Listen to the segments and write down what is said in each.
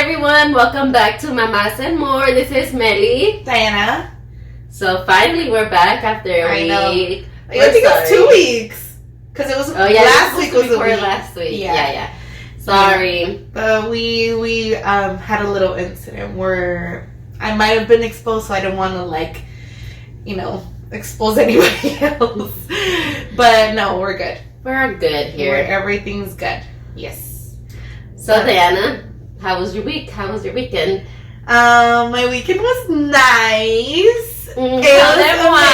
everyone, welcome back to Mamas and More. This is Melly. Diana. So finally we're back after a week. I think it was 2 weeks. Because it was last week was before last week. Yeah. Sorry. But we had a little incident where I might have been exposed, so I don't want to expose anybody else. But no, we're good. We're good here. Everything's good. Yes. So Diana, how was your week? How was your weekend? My weekend was nice. It was amazing,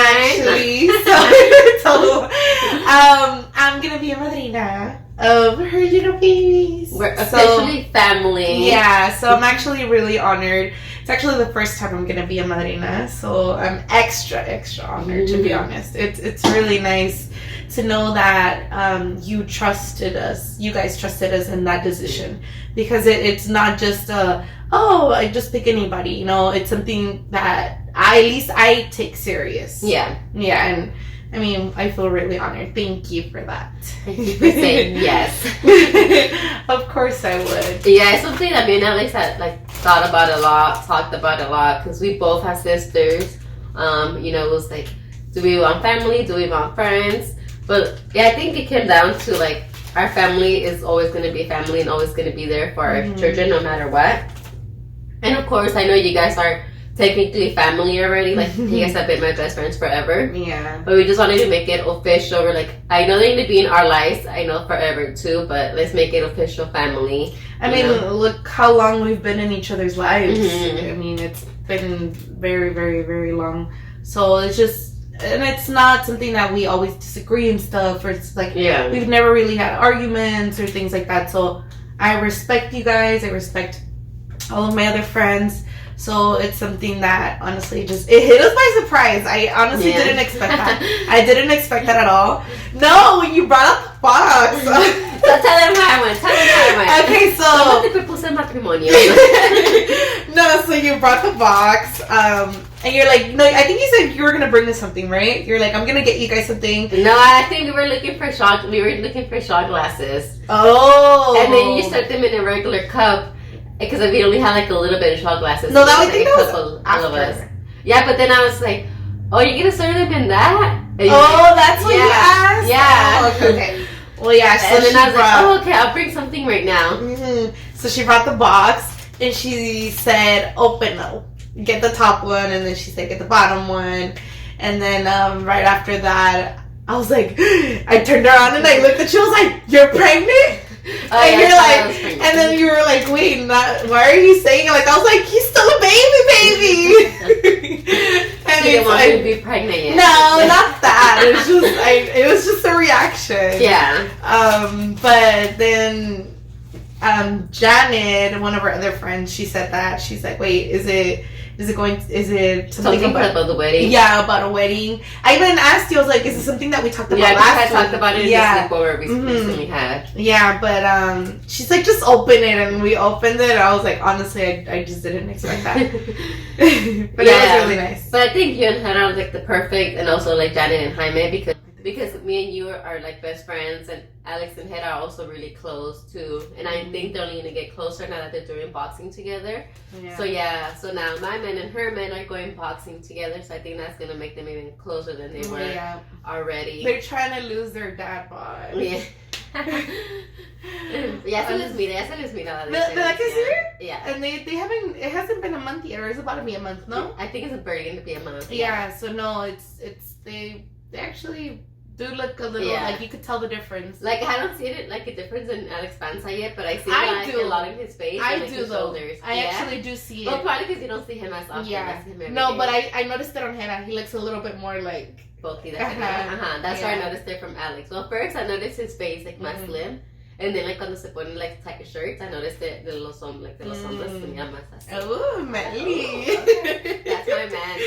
actually. So, I'm gonna be a madrina of her little babies. We're officially family. Yeah, so I'm actually really honored. It's actually the first time I'm gonna be a madrina, so I'm extra honored, to be honest. It's really nice to know that you guys trusted us in that decision, because it's not just I just pick anybody, it's something that at least I take serious. Yeah, and I mean, I feel really honored. Thank you for that. Thank you for saying yes. Of course I would. Yeah, it's something that me and Alex had thought about a lot, talked about a lot, because we both have sisters. It was like, do we want family? Do we want friends? But yeah, I think it came down to our family is always going to be family and always going to be there for our children no matter what. And of course, I know you guys are technically family already. You guys have been my best friends forever. Yeah. But we just wanted to make it official. We're I know they're going to be in our lives. I know forever too, but let's make it official family. I mean, look how long we've been in each other's lives. I mean, it's been very, very, very long. So it's just... And it's not something that we always disagree and stuff, or it's we've never really had arguments or things like that. So I respect you guys. I respect all of my other friends. So it's something that honestly it hit us by surprise. I honestly didn't expect that. I didn't expect that at all. No, when you brought up the box. So tell them how I went. Okay, so no, so you brought the box, and you're no, I think you said you were gonna bring us something, right? You're I'm gonna get you guys something. No, I think we were looking for shot glasses. Oh, and then you set them in a regular cup because we only had a little bit of shot glasses. No, so I think that was all of us. Yeah, but then I was like, oh, you're gonna serve them in that? And that's what you asked. Yeah. Oh, okay. Well, yeah. So and then I was oh, okay, I'll bring something right now. So she brought the box. And she said, get the top one. And then she said, get the bottom one. And then right after that, I was I turned around and I looked at you. I was like, you're pregnant? And you're and then you were wait, why are you saying it? I was like, he's still a baby. And you didn't want me to be pregnant yet. No, not that. It was just a reaction. Yeah. But then... Janet, one of our other friends, she said that. She's wait, is it something about the wedding? Yeah, about a wedding. I even asked you, I was is it something that we talked about last week? Yeah, I talked about it in the sleepover we recently had. Yeah, but she's just open it, and we opened it, and I was honestly, I just didn't expect that. But it was really nice. But I think you and Hannah are the perfect, and also Janet and Jaime, because me and you are best friends, and Alex and Hera are also really close too. And I think they're only gonna get closer now that they're doing boxing together. Yeah. So now my men and her men are going boxing together. So I think that's gonna make them even closer than they were already. They're trying to lose their dad bod. Yeah. Ya se les mira. ¿Verdad que sí? Yeah. And they haven't. It hasn't been a month yet, or it's about to be a month. No. I think it's barely gonna be a month. Yeah. So no, it's they actually do look a little you could tell the difference. I don't see it a difference in Alex Panza yet, but I see it a lot in his face and his shoulders. I actually do see it. Well, probably because you don't see him as often. Yeah. No, but I noticed it on Hannah. He looks a little bit more bulky. That's why I noticed it from Alex. Well, first I noticed his face más slim. And then cuando se ponen tight shirts, I noticed it de los hombros tenía más así. Oh, Melly. That's my man.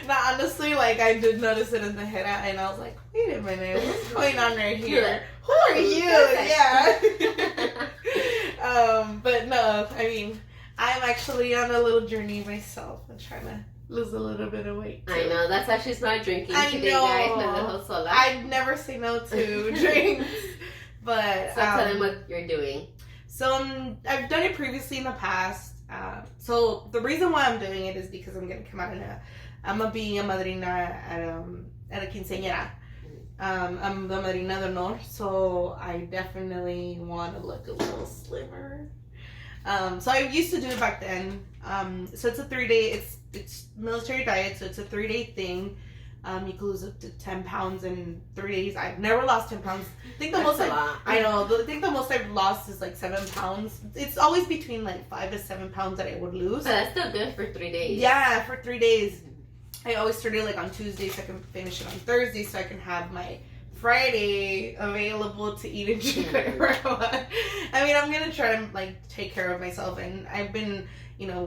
No, honestly, I did notice it in the head, and I was wait a minute, what's going on right here? Who are you? Yeah. But no, I mean, I'm actually on a little journey myself. I'm trying to lose a little bit of weight too. I know, that's why she's not drinking today, know. guys. I'd never say no to drinks. But so tell them what you're doing. So I've done it previously in the past. So the reason why I'm doing it is because I'm gonna come out I'm gonna be a madrina at a quinceañera. I'm the madrina de honor, so I definitely want to look a little slimmer. So I used to do it back then. So it's a 3-day. It's military diet, so it's a 3-day thing. You can lose up to 10 pounds in 3 days. I've never lost 10 pounds. I think the most I think the most I've lost is like 7 pounds. It's always between like 5 to 7 pounds that I would lose. But that's still good for 3 days. Yeah, for 3 days. I always started like on Tuesday so I can finish it on Thursday so I can have my Friday available to eat and drink whatever I want. I mean, I'm gonna try to like take care of myself, and I've been,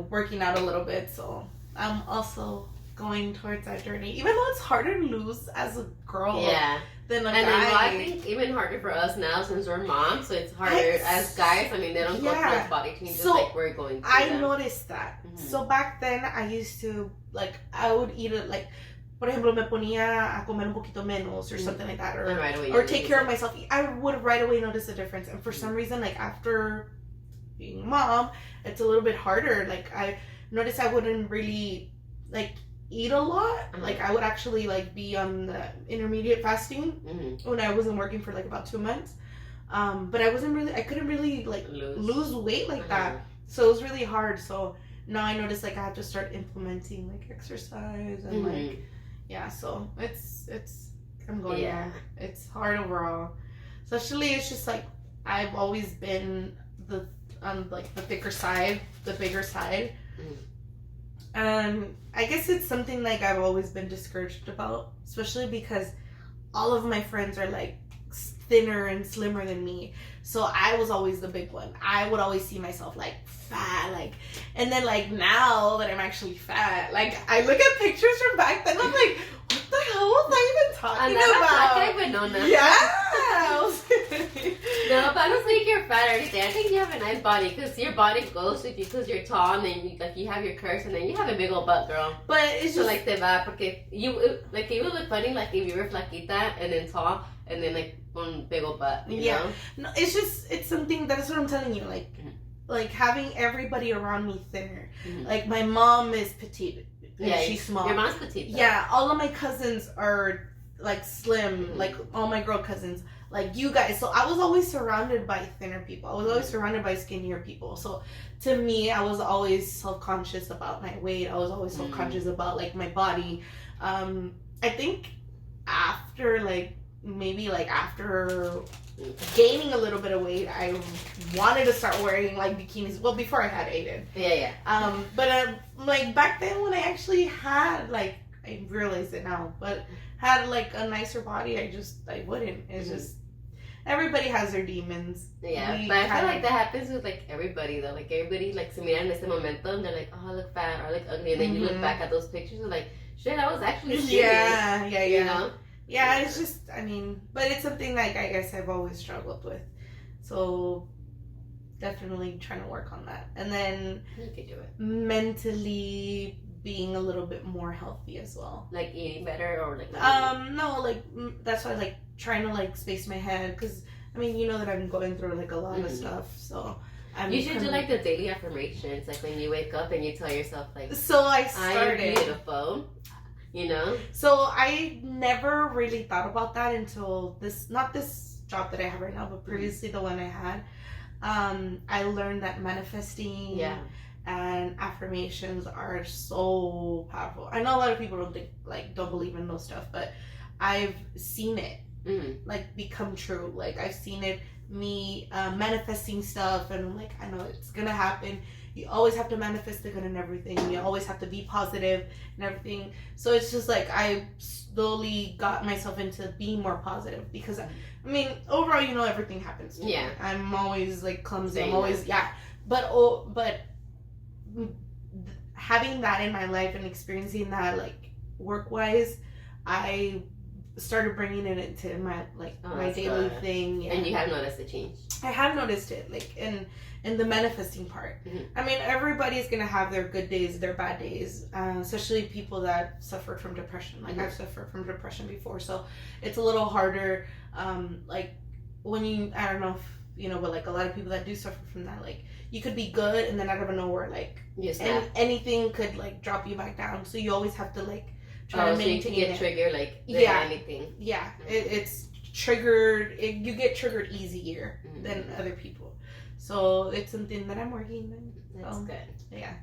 working out a little bit, so I'm also going towards that journey. Even though it's harder to lose as a girl than a guy. Then, I think even harder for us now since we're moms, so it's harder as guys. I mean, they don't go through those body changes like we're going through. I noticed that. Mm-hmm. So back then, I used to, I would eat it, por ejemplo, me ponía a comer un poquito menos or something like that, or take care of myself. I would right away notice a difference. And for some reason, after being a mom, it's a little bit harder. I noticed I wouldn't really, eat a lot. I would actually, be on the intermediate fasting when I wasn't working for, about 2 months. But I couldn't really, lose weight like that. So it was really hard. So now I notice, I have to start implementing, exercise and, so I'm going there. It's hard overall. Especially, it's just, I've always been on the thicker side, the bigger side. And I guess it's something, I've always been discouraged about, especially because all of my friends are, thinner and slimmer than me. So I was always the big one. I would always see myself, fat, and then, now that I'm actually fat, I look at pictures from back then, I'm like, what the hell was I even talking about? No, but I don't think you're fat or anything. I think you have a nice body, because your body goes with you, because you're tall, and then you have your curves, and then you have a big old butt, girl. But it's just... So, te va, porque it would look funny, if you were flaquita, and then tall, and then, one big old butt, you know? No, it's something, that's what I'm telling you, having everybody around me thinner. My mom is petite, and she's small. Your mom's petite, though. Yeah, all of my cousins are, slim, all my girl cousins, you guys. So I was always surrounded by thinner people. I was always surrounded by skinnier people. So to me, I was always self-conscious about my weight. I was always self-conscious about, my body. I think after, maybe after gaining a little bit of weight, I wanted to start wearing bikinis. Well, before I had Aiden. But back then when I actually had I realize it now, but had a nicer body, I wouldn't. It's just everybody has their demons. Yeah, but I feel that happens with everybody though. Everybody se mira en ese momento and they're like, oh, I look fat or I look ugly, and then you look back at those pictures and shit, I was actually skinny. Yeah. You know? Yeah, it's just, but it's something I guess I've always struggled with. So definitely trying to work on that. And then you could do it. Mentally being a little bit more healthy as well. Eating better or no, that's why trying to space my head, because you know that I'm going through a lot of stuff, so you should do the daily affirmations, when you wake up and you tell yourself so I started. I am beautiful. You know? So I never really thought about that until not this job that I have right now, but previously the one I had. I learned that manifesting and affirmations are so powerful. I know a lot of people don't think, don't believe in those stuff, but I've seen it become true. I've seen it, me manifesting stuff, and I'm I know it's gonna happen. You always have to manifest the good in everything. You always have to be positive and everything. So it's just I slowly got myself into being more positive, because overall, everything happens to me. I'm always clumsy. I'm always but having that in my life and experiencing that work wise, I started bringing it into my my daily thing. And you have noticed a change. I have noticed it in the manifesting part. Everybody's gonna have their good days, their bad days, especially people that suffered from depression. I've suffered from depression before, so it's a little harder when you, I don't know if you know, but like a lot of people that do suffer from that, like you could be good and then out of nowhere, like anything could like drop you back down. So you always have to like try to maintain. So you can get triggered like anything. Yeah, it's triggered. You get triggered easier than other people. So it's something that I'm working on. That's good. Yeah.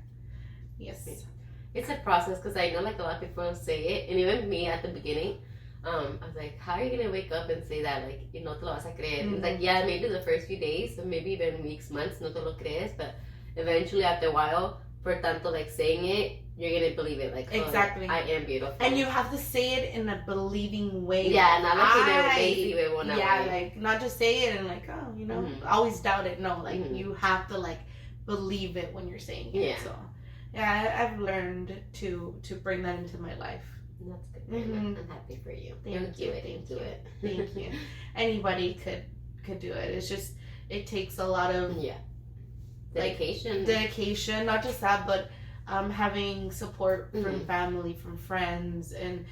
Yes. It's a process because I know like a lot of people say it, and even me at the beginning. I was like, how are you gonna wake up and say that? Like, no te lo vas a creer. It's like, yeah, maybe the first few days, or maybe even weeks, months, no te lo crees, but eventually after a while, for tanto like saying it, you're gonna believe it. Like, exactly, I am beautiful. And you have to say it in a believing way. Yeah, not like like not just say it and like, oh, always doubt it. No, like you have to like believe it when you're saying it. Yeah. So yeah, I've learned to bring that into my life. That's good. I'm happy for you. Thank you. Thank you. Anybody could do it. It's just it takes a lot of dedication. Dedication. Not just that, but having support from family, from friends, and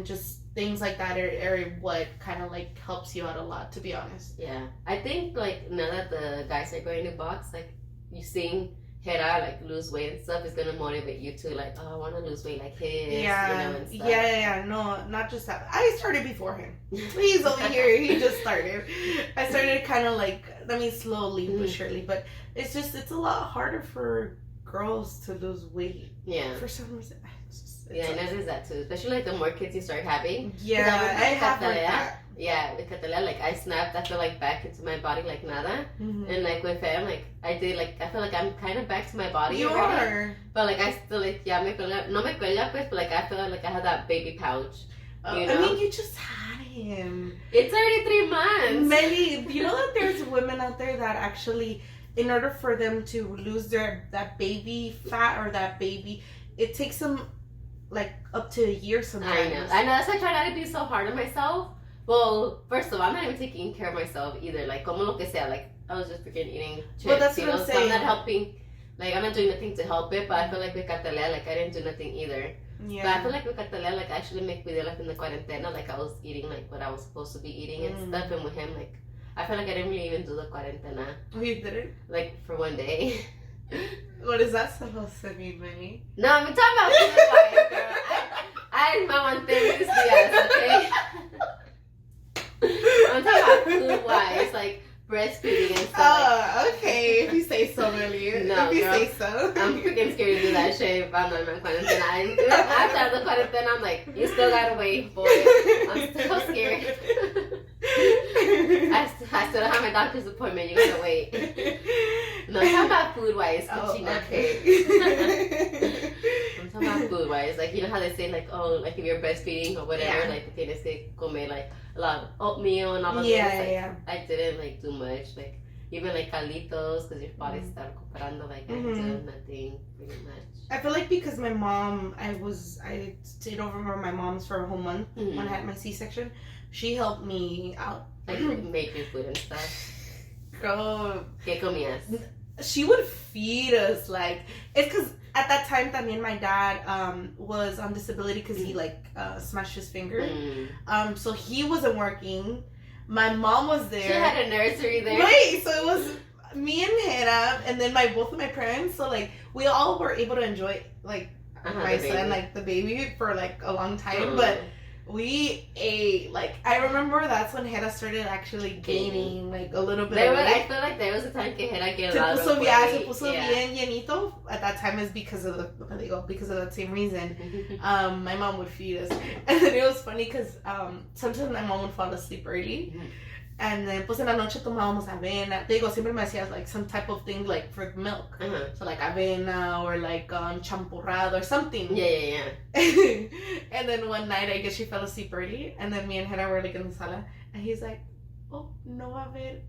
just things like that are what kind of like helps you out a lot. To be honest. Yeah, I think like now that the guys are going to box, like you seeing Hera like lose weight and stuff is gonna motivate you to like, oh, I want to lose weight like his, and stuff. Yeah. No, not just that. I started before him. He's over here. He just started. I started kind of like, slowly but surely. But it's a lot harder for girls to lose weight. Yeah. For some reason. I noticed that too. Especially like the more kids you start having. Yeah, I have like that. Yeah, with Catalea, like I snapped, I feel like back into my body like nada. And like with him, like I did, like I feel like I'm kind of back to my body. You already. are. But like I still like, no me cuelga pues, but like I feel like I have that baby pouch. You know? I mean, you just had him. It's already 3 months. Melly, you know that there's women out there that actually, in order for them to lose that baby fat or that baby, it takes them like up to a year sometimes. I know. That's why I try not to be so hard on myself. Well, first of all, I'm not even taking care of myself either. Like, como lo que sea. Like, I was just freaking eating chips. But that's what I'm saying. So I'm not helping. Like, I'm not doing nothing to help it. But I feel like with Catalea, like, I didn't do nothing either. Yeah. But I feel like with Catalea, like, I actually make video like in the quarantena. Like, I was eating, like, what I was supposed to be eating and stuff. And with him, like, I feel like I didn't really even do the quarantena. Oh, you didn't? Like, for one day. What is that supposed to mean, Manny? No, I'm talking about food-wise, girl. I want things, yes, okay? I'm talking about food-wise, like breastfeeding and stuff. Oh, okay. If you say so, really. No, if you girl, say so. I'm freaking scared to do that shit if I'm not in my quarantena. After the quarantena, I'm like, you still gotta wait, boy. I'm still scared. I still don't have my doctor's appointment. You gotta wait. No, I'm talking about food-wise. Okay. I'm talking about food-wise. Like, you know how they say, like, oh, like if you're breastfeeding or whatever, like, tienes que comer, like, a lot of oatmeal and all of this. Like, I didn't, like, do much. Like, even, like, calditos, because your body started recuperando. Like, I did nothing, pretty much. I feel like because my mom, I stayed over with my mom's for a whole month when I had my C-section. She helped me out. Like, making food and stuff. Girl. ¿Qué comías? She would feed us, like, it's because at that time también my dad was on disability because he like smashed his finger. So he wasn't working. My mom was there. She had a nursery there. Right, so it was me and Hannah and then both of my parents. So like we all were able to enjoy like my son, like the baby for like a long time. But we ate, like, I remember that's when Hera started actually gaining, like, a little bit of weight. I feel like there was a time que Hera gained a lot of weight. Se puso bien llenito. At that time is because of that same reason. My mom would feed us. And then it was funny because sometimes my mom would fall asleep early. And then, pues, en la noche tomábamos avena. Te digo, siempre me hacías, like, some type of thing, like, for milk. So, like, avena or, like, champurrado or something. Yeah. And then one night, I guess she fell asleep early. And then me and Hera were, like, in the sala. And he's like, oh, no va a haber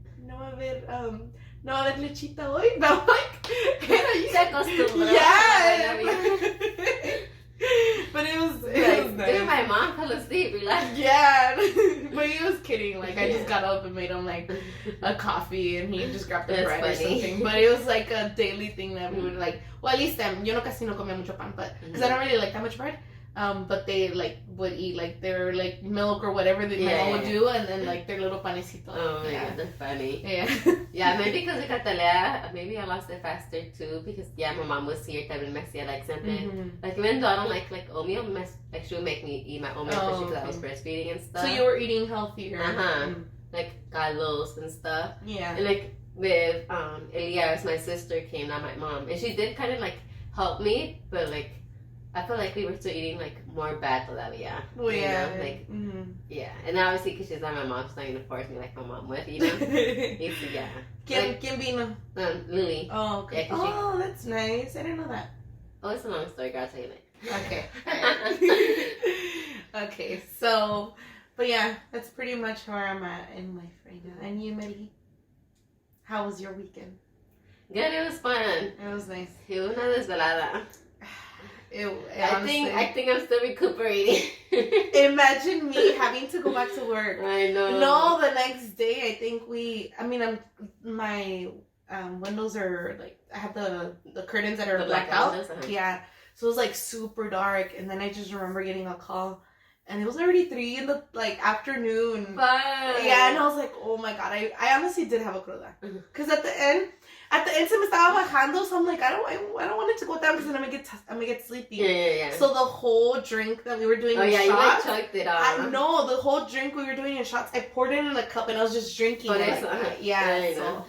lechita hoy. And I'm like, Hera, you... Se acostumbró. Yeah. But it was nice. Dude, my mom fell asleep. Relax. Yeah, but he was kidding. Like I just got up and made him like a coffee, and he just grabbed the bread or something. But it was like a daily thing that we would like. Well, at least yo no casi no comía mucho pan, but because I don't really like that much bread. But they like would eat like their like milk or whatever my mom would do, and then like their little panecito. Oh my god, that's funny. Yeah. Yeah, maybe because of Catalea, maybe I lost it faster too. Because my mom was here también me hacía like siempre. Like even though I don't like oatmeal, like she would make me eat my oatmeal especially because I was breastfeeding and stuff. So you were eating healthier. Like caldos and stuff. Yeah. And like with Elias, my sister came, not my mom, and she did kind of like help me, but like I feel like we were still eating like more bad todavía. Well, yeah. Know? Like yeah, and obviously because she's not my mom, she's not gonna force me like my mom would, you know. Yeah. ¿Quién vino? Lily. Oh, okay. Yeah, oh, that's nice. I didn't know that. Oh, it's a long story, girl. I'll tell you later. Okay. Okay, so, but yeah, that's pretty much where I'm at in life right now. And you, Mary? How was your weekend? Good, it was fun. It was nice. It was una desvelada. I think I'm still recuperating. Imagine me having to go back to work. I know. No, the next day I think my windows are like, I have the curtains that are blacked out. Yeah. So it was like super dark, and then I just remember getting a call, and it was already 3 in the like afternoon. Fun. Yeah, and I was like, oh my god, I honestly did have a cruda. Because at the end se me estaba bajando, so I'm like, I don't want it to go down because then I'm gonna get sleepy. Yeah. So the whole drink that we were doing in shots, you like choked it off. I know, the whole drink we were doing in shots, I poured it in a cup and I was just drinking it. So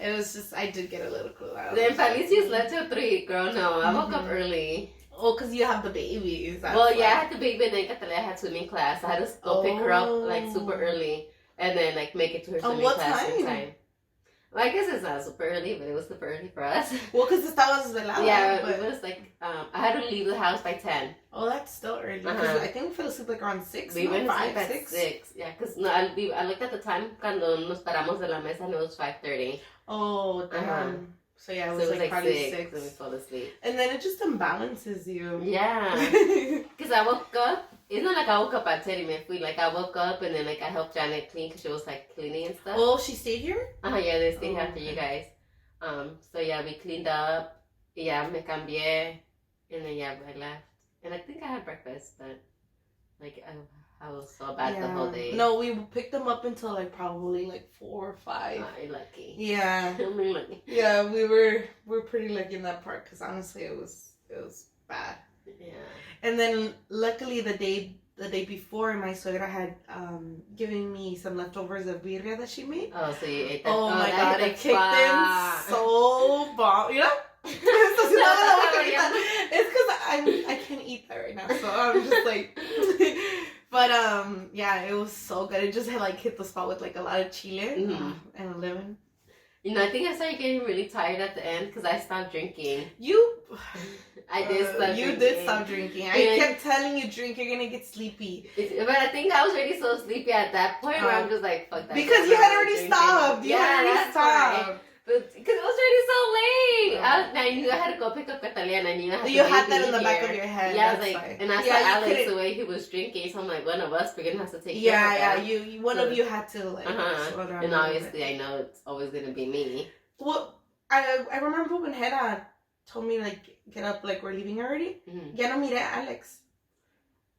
it was just, I did get a little cruda. Then Felicia slept till 3, girl, no, I woke up early. Oh, because you have the babies. Well, I had the baby and then Catalea had swimming class. I had to go pick her up like super early and then like make it to her swimming class in time. Well, I guess it's not super early, but it was super early for us. Well, because estabas velada. Yeah, it was like, I had to leave the house by 10. Oh, that's still early. Because I think we fell asleep like around 6. We went to sleep at 6. Yeah, because I looked at the time cuando nos paramos de la mesa and it was 5:30. Oh, damn. So yeah, it was like probably 6. And we fell asleep. And then it just imbalances you. Yeah. Because I woke up. It's not like I woke up at 10 and fui. Like I woke up and then like I helped Janet clean because she was like cleaning and stuff. Oh, she stayed here? Yeah, they stayed here after you guys. So yeah, we cleaned up. Yeah, me cambié. And then yeah, I left. And I think I had breakfast, but like I was so bad the whole day. No, we picked them up until like probably like 4 or 5. You're lucky. Yeah. I'm lucky. Yeah, we're pretty lucky in that part because honestly it was bad. Yeah. And then luckily the day before my suegra had given me some leftovers of birria that she made. Oh, so you ate that? Oh my god, I kicked them so bomb. You know? It's because I can't eat that right now, so I'm just like. But yeah, it was so good. It just had like hit the spot with like a lot of chile and lemon. You know, I think I started getting really tired at the end because I stopped drinking. I did stop. You did stop drinking. I kept telling you, drink. You're gonna get sleepy. But I think I was already so sleepy at that point where I'm just like, fuck that. Because you had already stopped. You had already stopped. Because it was already so late. I knew I had to go pick up Catalina and I knew I had to You had that in the back of your head. Yeah, I was like, and I saw Alex the way he was drinking, so I'm like, one of us, we're gonna have to take care of you one of you had to like slow down. And obviously I know it's always gonna be me. Well, I remember when Hera told me like, get up, like we're leaving already. Ya no miré a Alex.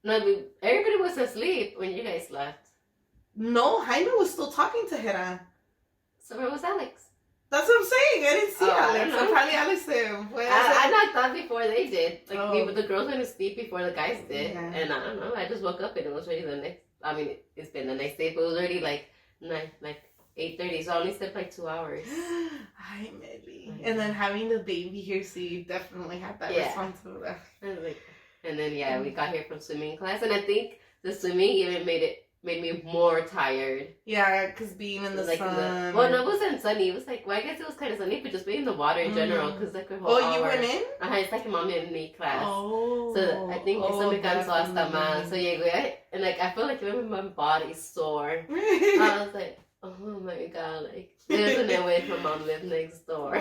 No, everybody was asleep when you guys left. No, Jaime was still talking to Hera. So where was Alex? That's what I'm saying. I didn't see Alex. So probably Alex I knocked out before they did. Like the girls went to sleep before the guys did, and I don't know. I just woke up and it was already the next. I mean, it's been the next day, but it was already like 8:30. So I only slept like 2 hours. Hi, maybe. And then having the baby here, so you definitely have that responsibility. And then we got here from swimming class, and I think the swimming even made me more tired. Yeah, because being in the sun. Well, no, it wasn't sunny. It was like, well, I guess it was kind of sunny, but just being in the water in general, because like a whole hour. You went in? It's like a mommy and me class. Oh. So I think eso me cansó hasta más. So and like I feel like even my body's sore. I was like, oh my god, like there's no way my mom lived next door.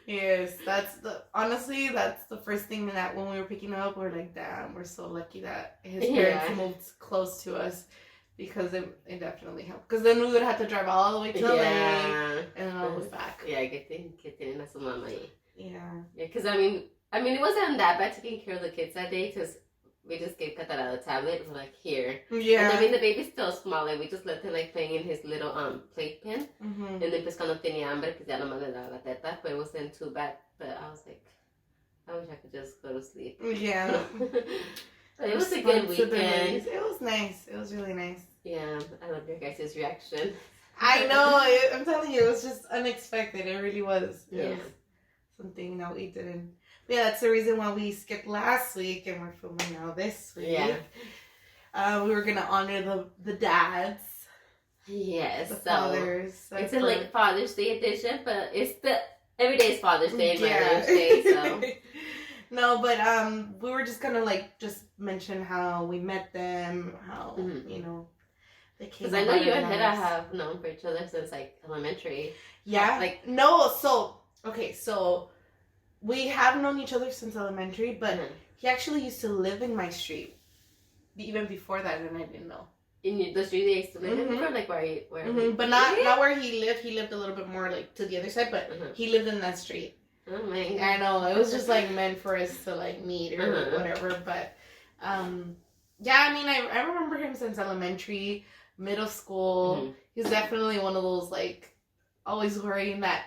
Yes, that's the first thing that when we were picking her up, we're like, damn, we're so lucky that his parents moved close to us because it definitely helped. Because then we would have to drive all the way to LA and then all the way back. Yeah, que tienen a su mamá ahí. Yeah. Yeah, because I mean, I mean, it wasn't that bad taking care of the kids that day because we just gave Katara the tablet. We're like, here. Yeah. And I mean, the baby's still small. Like, we just let him like playing in his little playpen. Mm-hmm. And then pues cuando tenía hambre, pues ya nomás le daba la teta. But it wasn't too bad. But I was like, I wish I could just go to sleep. Yeah. But it was a good weekend. It was nice. It was really nice. Yeah, I love your guys' reaction. I know. I'm telling you, it was just unexpected. It really was. It was something that we didn't. But yeah, that's the reason why we skipped last week and we're filming now this week. Yeah. We were gonna honor the dads. Yes. The so fathers. it's a like Father's Day edition, but it's the every day is Father's Day and Mother's Day. So. No, but we were just gonna like just mention how we met them, how you know they came. Because I know you and Hera have known for each other since like elementary. Yeah. Like no, so okay, so we have known each other since elementary, but he actually used to live in my street even before that, and I didn't know. In the street they used to live in, like where? But not where he lived. He lived a little bit more like to the other side, but he lived in that street. Oh my God. I know, it was just like meant for us to like meet or whatever, but yeah, I mean I remember him since elementary, middle school. He's definitely one of those like always wearing that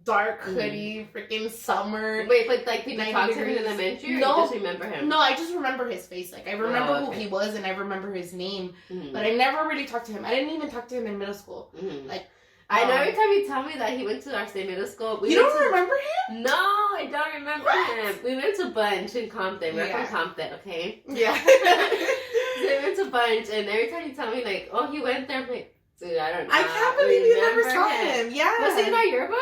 dark hoodie, freaking summer. Wait, but like did you talk to him in elementary or you just remember him? No, I just remember his face. Like I remember who he was and I remember his name, but I never really talked to him. I didn't even talk to him in middle school. Like I know every time you tell me that he went to our same middle school. You don't remember him? No, I don't remember him. We went to Bunch in Compton. We're from Compton, okay? Yeah. So we went to Bunch, and every time you tell me, like, oh, he went there, I'm like, dude, I don't know. I can't believe you never saw him. Yeah. Was he in our yearbook?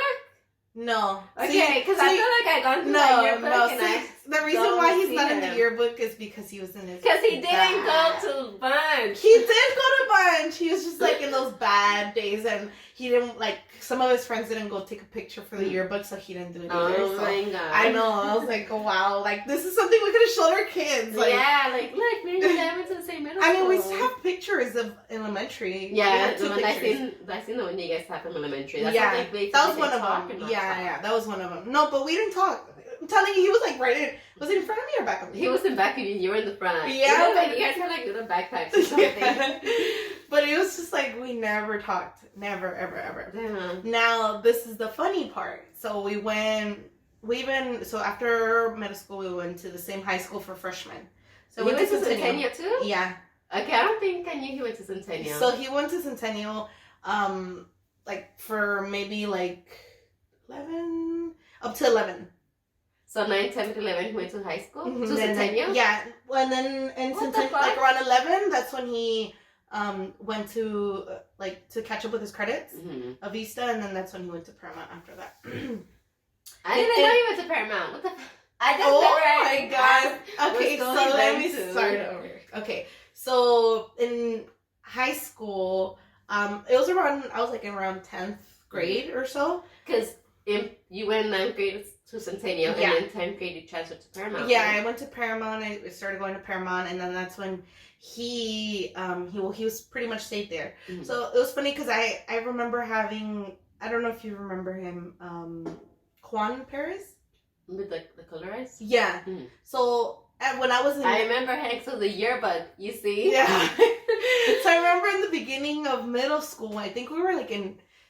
No. Okay, because I feel like I gone through that yearbook the reason why he's not in the yearbook is because he was in his because he didn't go to Bunch. He did go to Bunch. He was just like in those bad days and he didn't like some of his friends didn't go take a picture for the yearbook, so he didn't do it either. Oh my God. I know. I was like, oh, wow, like this is something we could have showed our kids. Like, yeah, like look, maybe they went to the same middle school. I mean, we still have pictures of elementary. Yeah, the one I seen the one you guys have from elementary. That's that was one of them. Yeah, that was one of them. No, but we didn't talk. I'm telling you, he was like was it in front of me or back of me? He was in back of you. You were in the front. Yeah, but you guys had like little backpacks or something. Yeah. But it was just like we never talked, never, ever. Yeah. Now this is the funny part. So after middle school, we went to the same high school for freshmen. So we went to Centennial too. Yeah. Okay, I don't think I knew he went to Centennial. So he went to Centennial, like for maybe like 11 up to 11. So 9, 10, 11, he went to high school? To Centennial? Yeah. And then in Centennial, like around 11, that's when he went to, to catch up with his credits of Vista, and then that's when he went to Paramount after that. I didn't know he went to Paramount. What the I just my God. Okay, so let me start over. Okay, so in high school, it was around, I was like in around 10th grade or so. Because you went 9th grade to Centennial, and then 10th grade you transferred to Paramount. Yeah, I went to Paramount. I started going to Paramount, and then that's when he was pretty much stayed there. So it was funny because I remember having, I don't know if you remember him, Juan Perez. With the color eyes? Yeah. So when I was in... I remember him, so the yearbook, you see? Yeah. So I remember in the beginning of middle school, I think we were like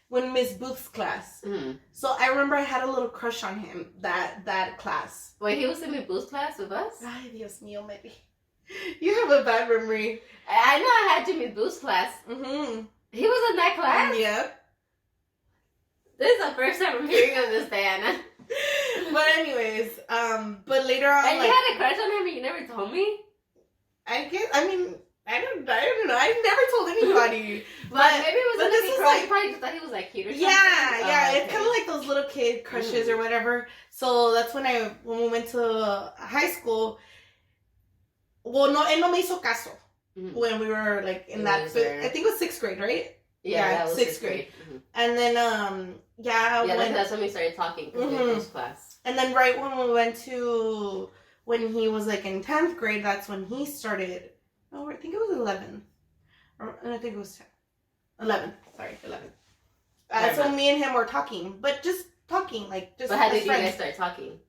when Miss Booth's class. So I remember I had a little crush on him, that class. Wait, he was in Miss Booth's class with us? Ay, Dios mío, maybe. You have a bad memory. I know I had Jimmy Booth's class. He was in that class? Yeah. This is the first time I'm hearing of this, Diana. But anyways, but later on, and you had a crush on him and you never told me? I don't know. I never told anybody. But maybe it was this is like, you probably just thought he was like cute or something. Yeah. It's kind of like those little kid crushes or whatever. So that's when we went to high school. Well, no, él no me hizo caso when we were like in that. I think it was 6th grade, right? Yeah, that was 6th grade. And then that's when we started talking because we were in class. And then right when we went to when he was like in 10th grade, that's when he started. No, I think it was 11. And I think it was 10. 11. Sorry, 11. So me and him were talking, but just talking, like just. But how did you guys start talking?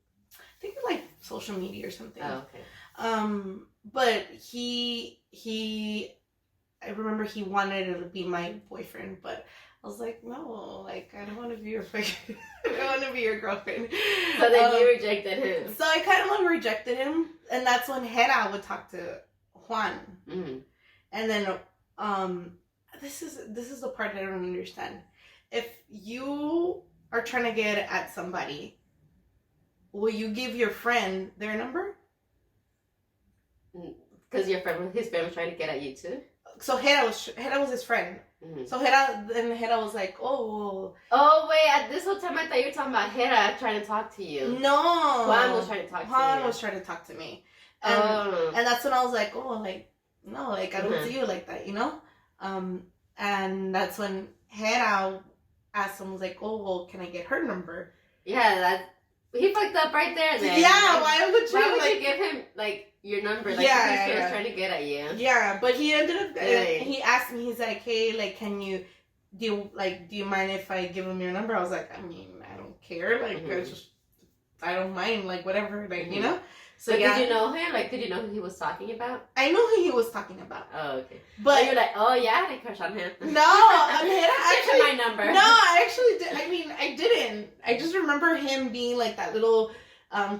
think like social media or something. Oh, okay. But I remember he wanted to be my boyfriend, but I was like, no, like, I don't want to be your boyfriend. I don't want to be your girlfriend. So then you rejected him. So I kind of like rejected him, and that's when Hera would talk to Juan. Mm-hmm. And then, this is the part I don't understand. If you are trying to get at somebody, will you give your friend their number? Because his friend was trying to get at you too. So Hera was his friend. Mm-hmm. So Hera was like, oh. Oh wait! This whole time I thought you were talking about Hera trying to talk to you. No. Juan was trying to talk to you. Juan was trying to talk to me, and that's when I was like, oh, like no, like I don't see you like that, you know. And that's when Hera asked him, was like, oh, well, can I get her number? Yeah, he fucked up right there. Then. Yeah, why would you give him like your number? Like, yeah, he was trying to get at you. Yeah, but he ended up. He asked me. He's like, hey, like, do you mind if I give him your number? I was like, I mean, I don't care. Like, I don't mind. Like, whatever. Like, you know. So did you know him? Like, did you know who he was talking about? I know who he was talking about. Oh, okay. But you're like, oh yeah, I had a crush on him. No, I mean, actually, my number. No, I actually did. I mean, I didn't. I just remember him being like that little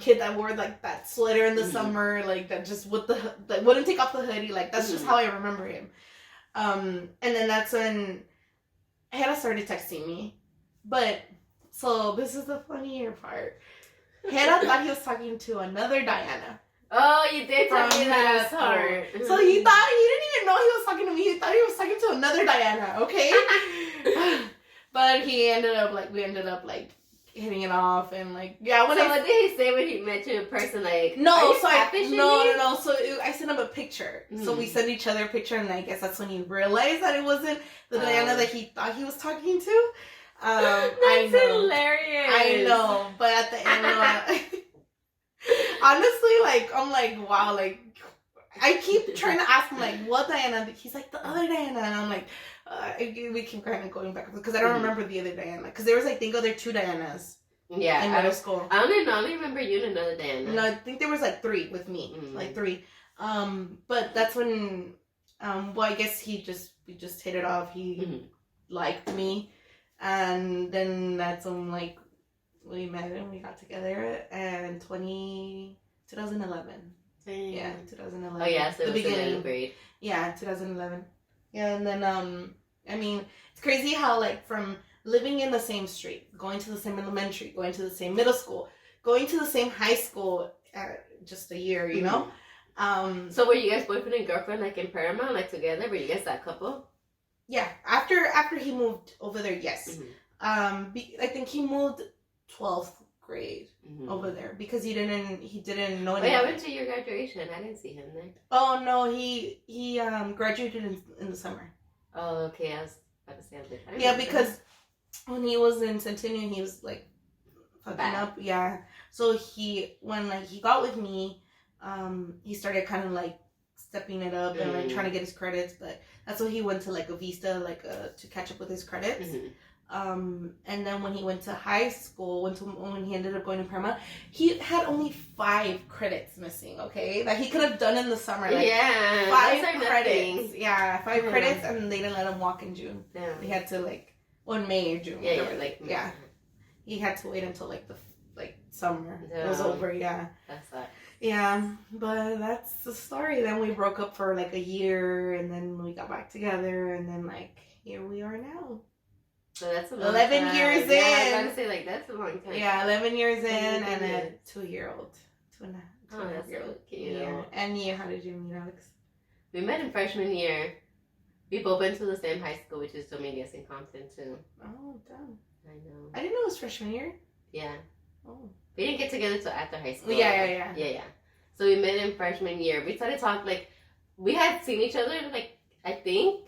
kid that wore like that sweater in the summer, like that just wouldn't take off the hoodie. Like that's just how I remember him. And then that's when Hannah started texting me. But so this is the funnier part. Hannah thought he was talking to another Diana. Oh, you did tell me that. Hard. So he didn't even know he was talking to me. He thought he was talking to another Diana. Okay, but we ended up like hitting it off and like what did he say when he met you in person? Like no. So I sent him a picture. So we sent each other a picture, and I guess that's when he realized that it wasn't the Diana that he thought he was talking to. That's hilarious. I know, but at the end, honestly, like I'm like, wow, like I keep trying to ask him like, what Diana? He's like the other Diana, and I'm like, we keep kind of going back because I don't remember the other Diana because there was I think other two Dianas. Yeah, in middle school. I only remember you and another Diana. No, I think there was like 3 with me, like 3. But that's when, well, I guess we just hit it off. He liked me. And then that's when like we met and we got together in 2011. Yeah, 2011. Oh yeah, so the beginning of grade. Yeah, 2011. Yeah, and then I mean, it's crazy how like from living in the same street, going to the same elementary, going to the same middle school, going to the same high school just a year, you know? So were you guys boyfriend and girlfriend like in Paramount, like together? Were you guys that couple? Yeah, after he moved over there, yes. I think he moved 12th grade over there because he didn't know anything. Wait, I went to your graduation. I didn't see him there. Oh no, he graduated in the summer. Oh, okay. I was about to say yeah, because when he was in Centennial, he was like fucking up. Yeah, so when he got with me, he started kind of like stepping it up and like trying to get his credits, but that's when he went to like a Vista to catch up with his credits. And then when he went to high school, when he ended up going to Paramount, he had only 5 credits missing. Okay, that he could have done in the summer. Like, 5 credits. Yeah, 5 credits, and they didn't let him walk in June. Yeah, he had to in May or June. Yeah, he had to wait until the summer was over. Yeah, that's that. Yeah, but that's the story. Then we broke up for a year, and then we got back together, and then here we are now. So that's a long 11 time. years in. Yeah, I was about to say that's a long time. Yeah, 11 years in, and a 2-year-old, 2.5 year old. Cute. Yeah. And you, how did you meet Alex? We met in freshman year. We both went to the same high school, which is Dominius in Compton too. Oh, damn! I know. I didn't know it was freshman year. Yeah. Oh. We didn't get together till after high school. Yeah. So we met in freshman year. We started talking we had seen each other I think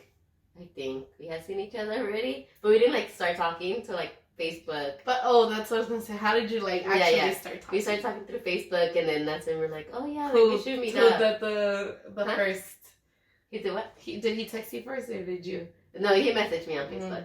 we had seen each otter already, but we didn't start talking till Facebook. But that's what I was gonna say. How did you actually start talking? We started talking through Facebook, and then that's when we're like, oh yeah, we should meet up. The first. He did what? Did he text you first, or did you? No, he messaged me on Facebook.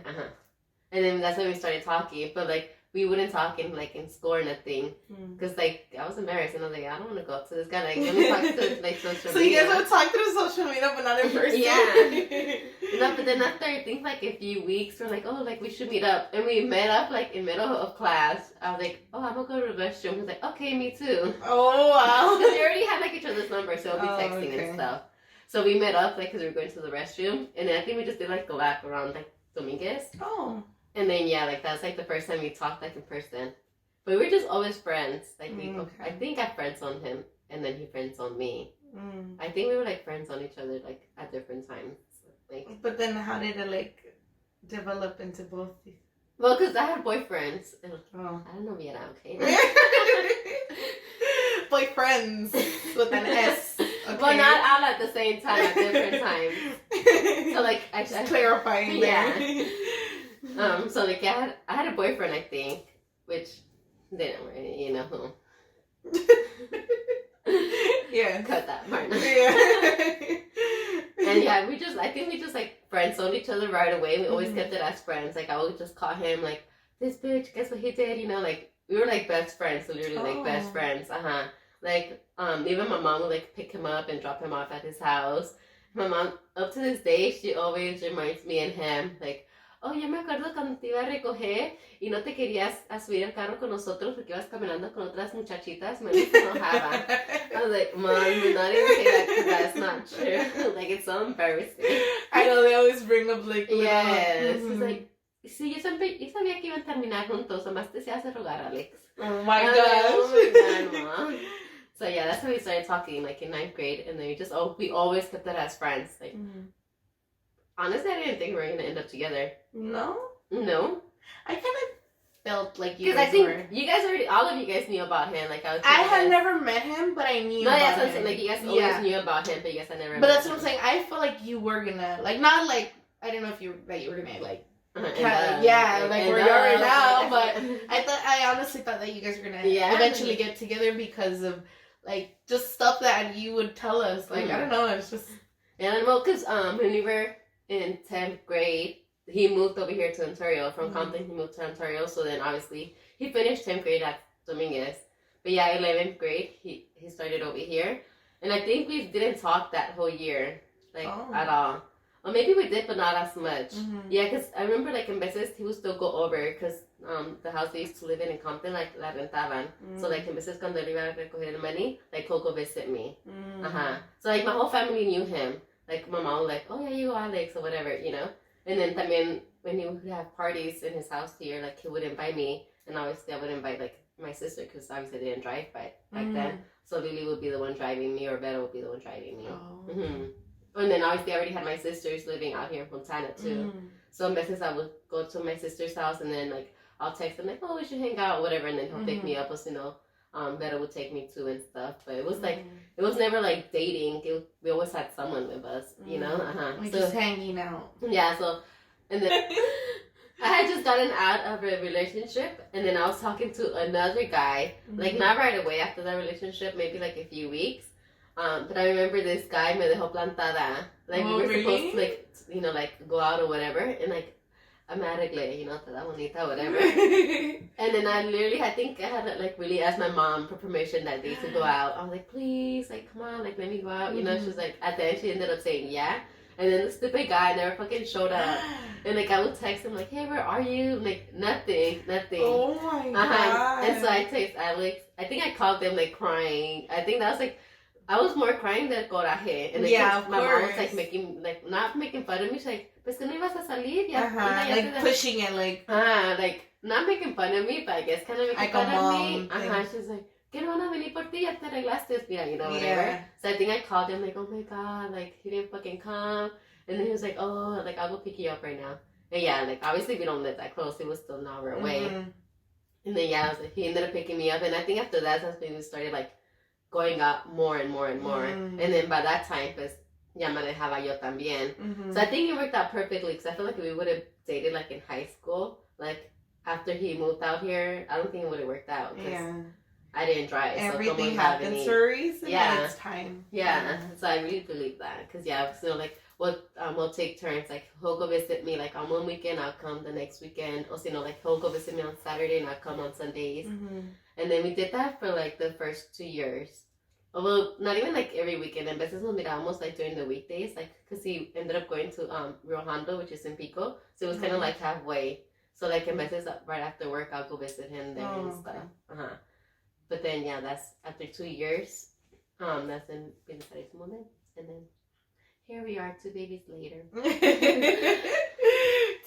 And then that's when we started talking. But we wouldn't talk in school or nothing. Because, like, I was embarrassed. And I was like, I don't want to go up to this guy. Like, let me talk to, like, social media. So you guys would talk through social media, but not in person? Yeah. No, but then after, I think, like, a few weeks, we're like, oh, like, we should meet up. And we met up, like, in middle of class. I was like, oh, I'm going to go to the restroom. He was like, okay, me too. Oh, wow. Because we already had, like, each other's number, so we'll be texting and stuff. So we met up, like, because we were going to the restroom. And then I think we just did, like, a lap around, like, Dominguez. Oh. And then, yeah, like, that's, like, the first time we talked, like, in person. But we were just always friends. Like, I think I friend-zoned him, and then he friend-zoned me. I think we were, like, friends on each other, like, at different times. Like, but then how did it, like, develop into both these? Well, because I had boyfriends. And oh. I don't know if era, okay? Boyfriends with an S. Okay. Well, not all at the same time, at different times. So, like, I just clarifying. Yeah. So, like, I had a boyfriend, I think, which didn't really, you know who. Yeah. Cut that part. Yeah. And yeah, I think we just, like, friend-zoned each other right away. We always kept it as friends. Like, I would just call him, like, this bitch, guess what he did? You know, like, we were, like, best friends, literally, like, best friends. Like, even my mom would, like, pick him up and drop him off at his house. My mom, up to this day, she always reminds me and him, like, oh, yo me acuerdo cuando te iba a recoger y no te querías a subir el carro con nosotros porque ibas caminando con otras muchachitas. Me enojaba. I was like, Mom, you're not even say that because that's not true. Like, it's so embarrassing. I know, they always bring up, like, yes. It's like, sí, yo sabía que iban a terminar juntos, nomás te hacías rogar, Alex. Oh my gosh. Oh my God, Mom. So yeah, that's how we started talking, like, in 9th grade, and then we always kept it as friends, like. Honestly, I didn't think we were going to end up together. No? No. I kind of felt like you guys were. Because I think you guys already, all of you guys knew about him. Like, I had never met him, but I knew about him. That's what I'm saying. Like, you guys always knew about him, but you guys had never met him. But that's what I'm saying. I felt like you were going to, like, not like, I don't know if you were going to, like, like where you are right now, but I honestly thought that you guys were going to eventually get together because of, like, just stuff that you would tell us. Like, I don't know, it's just. Yeah, well, because when we were in 10th grade, he moved over here to Ontario. From Compton, he moved to Ontario. So then, obviously, he finished 10th grade at Dominguez. But yeah, 11th grade, he started over here. And I think we didn't talk that whole year, like, at all. Or maybe we did, but not as much. Yeah, because I remember, like, in veces, he would still go over because the house they used to live in Compton, like, la rentaban. So, like, in veces, cuando él iba a recoger el money, like, he'll go visit me. So, like, my whole family knew him. Like, my mom was like, oh, yeah, you Alex, or whatever, you know? And then, también, when he would have parties in his house here, like, he would invite me. And obviously, I would invite, like, my sister, because obviously I didn't drive back then. So, Lily would be the one driving me, or Beto would be the one driving me. And then, obviously, I already had my sisters living out here in Fontana, too. So, in veces, I would go to my sister's house, and then, like, I'll text him, like, oh, we should hang out, whatever. And then he'll pick me up, or, you know, Beto would take me to and stuff. But it was, like, it was never, like, dating. We always had someone with us, you know? Like, so, just hanging out. Yeah, so, and then I had just gotten out of a relationship, and then I was talking to another guy, like, not right away after that relationship, maybe, like, a few weeks. But I remember this guy me dejó plantada. Like, we were supposed to, like, you know, like, go out or whatever, and, like, I'm arreglé, you know, toda bonita, whatever. And then I think I had to, like, really ask my mom for permission that day to go out. I was like, please, like, come on, like, let me go out. You know, she was like, at the end, she ended up saying yeah. And then the stupid guy never fucking showed up. And, like, I would text him, like, hey, where are you? Like, nothing. Oh, my God. And so I text Alex. I think I called them, like, crying. I think that was, like, I was more crying than coraje. And of my course. mom was, like, not making fun of me. She's like, pues que no ibas a salir. Ya, like, pushing it, like. Like, not making fun of me, but I guess kind of making fun of me. She's like, que no van a venir por ti, ya te arreglaste, mira, you know, whatever. So I think I called him, like, oh my God, like, he didn't fucking come. And then he was like, oh, like, I'll go pick you up right now. And yeah, like, obviously we don't live that close. It was still an hour away. And then, yeah, he ended up picking me up. And I think after that, that's when we started, like, going out more and more and more. And then by that time, pues, ya manejaba yo también. So I think it worked out perfectly, because I feel like if we would have dated, like, in high school, like, after he moved out here, I don't think it would have worked out. Yeah. I didn't drive. Everything happens for a reason. Yeah. It's time. Yeah. So I really believe that. Because, yeah, so, like, we'll take turns. Like he'll go visit me like on one weekend, I'll come the next weekend. Or you know, like he'll go visit me on Saturday and I'll come on Sundays. Mm-hmm. And then we did that for like the first 2 years. Although not even like every weekend. En veces nos miramos like during the weekdays, like because he ended up going to Rio Hondo, which is in Pico, so it was kind of like halfway. So like en veces right after work, I'll go visit him there and stuff. Okay. But then yeah, that's after 2 years. That's when we decided to move in, and then here we are, 2 babies later.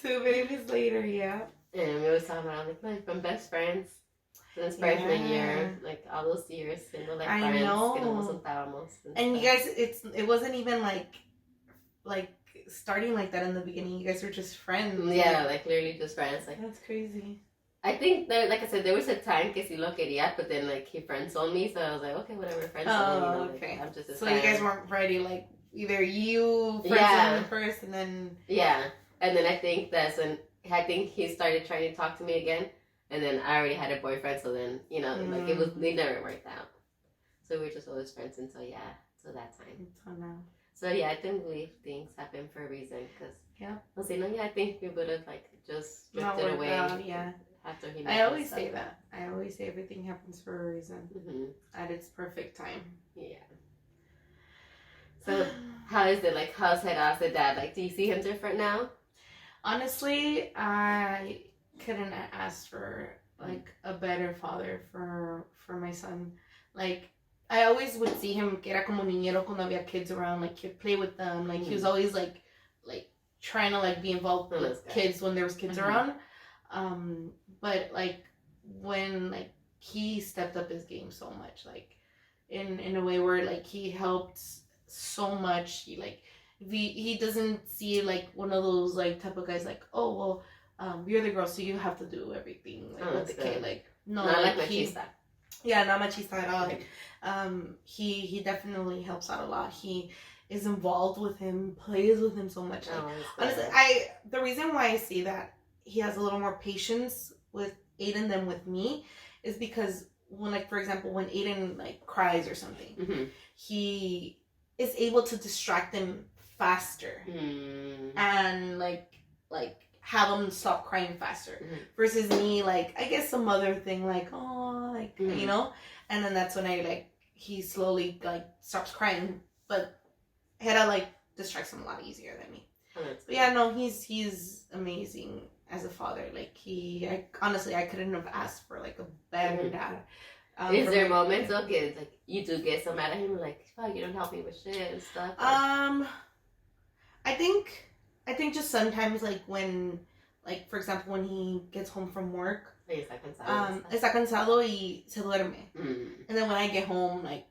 2 babies later, yeah. And we always talk about like my best friends since freshman year, like all those years, single like I friends. know. Que nos juntábamos and you guys, it wasn't even like starting like that in the beginning. You guys were just friends. Yeah, like literally just friends. Like that's crazy. I think there, like I said, there was a time que si lo quería, but then like he friend zoned me, so I was like, okay, whatever, friend zone. Oh, you know, okay. Like, I'm just a so fan. you guys weren't ready, like either you friend zoned first, and then and then I think that's when he started trying to talk to me again, and then I already had a boyfriend, so then like it never worked out. So we were just always friends until that time. Until now. So I think things happen for a reason, because I'll say I think we would have like just drifted away. Out, yeah. After he I always say that. I always say everything happens for a reason. Mm-hmm. At its perfect time. Yeah. So how is it? Like, how's head off the dad? Like, do you see him different now? Honestly, I couldn't ask for like a better father for my son. Like, I always would see him que era como niñero cuando había kids around. Like, he'd play with them. Like, he was always like trying to like be involved with kids when there was kids around. But like when like he stepped up his game so much, like in a way where like he helped so much. He doesn't see like one of those like type of guys like, oh well, you're the girl, so you have to do everything like with the kid. Like no, not like machista. Yeah, not machista at all. Like, he definitely helps out a lot. He is involved with him, plays with him so much. Like, honestly, the reason why I say that he has a little more patience with Aiden than with me is because when, like, for example, when Aiden like cries or something, he is able to distract him faster and like have him stop crying faster versus me, like, I guess some other thing like, oh, like, you know, and then that's when he slowly like stops crying, but Hera like distracts him a lot easier than me. But yeah, no, he's amazing as a father. Like, honestly, I couldn't have asked for like a better dad. Is there moments of like you do get so mad at him, like, oh, you don't help me with shit and stuff? I think just sometimes, like, when, like, for example, when he gets home from work, está cansado y se duerme. And then when I get home, like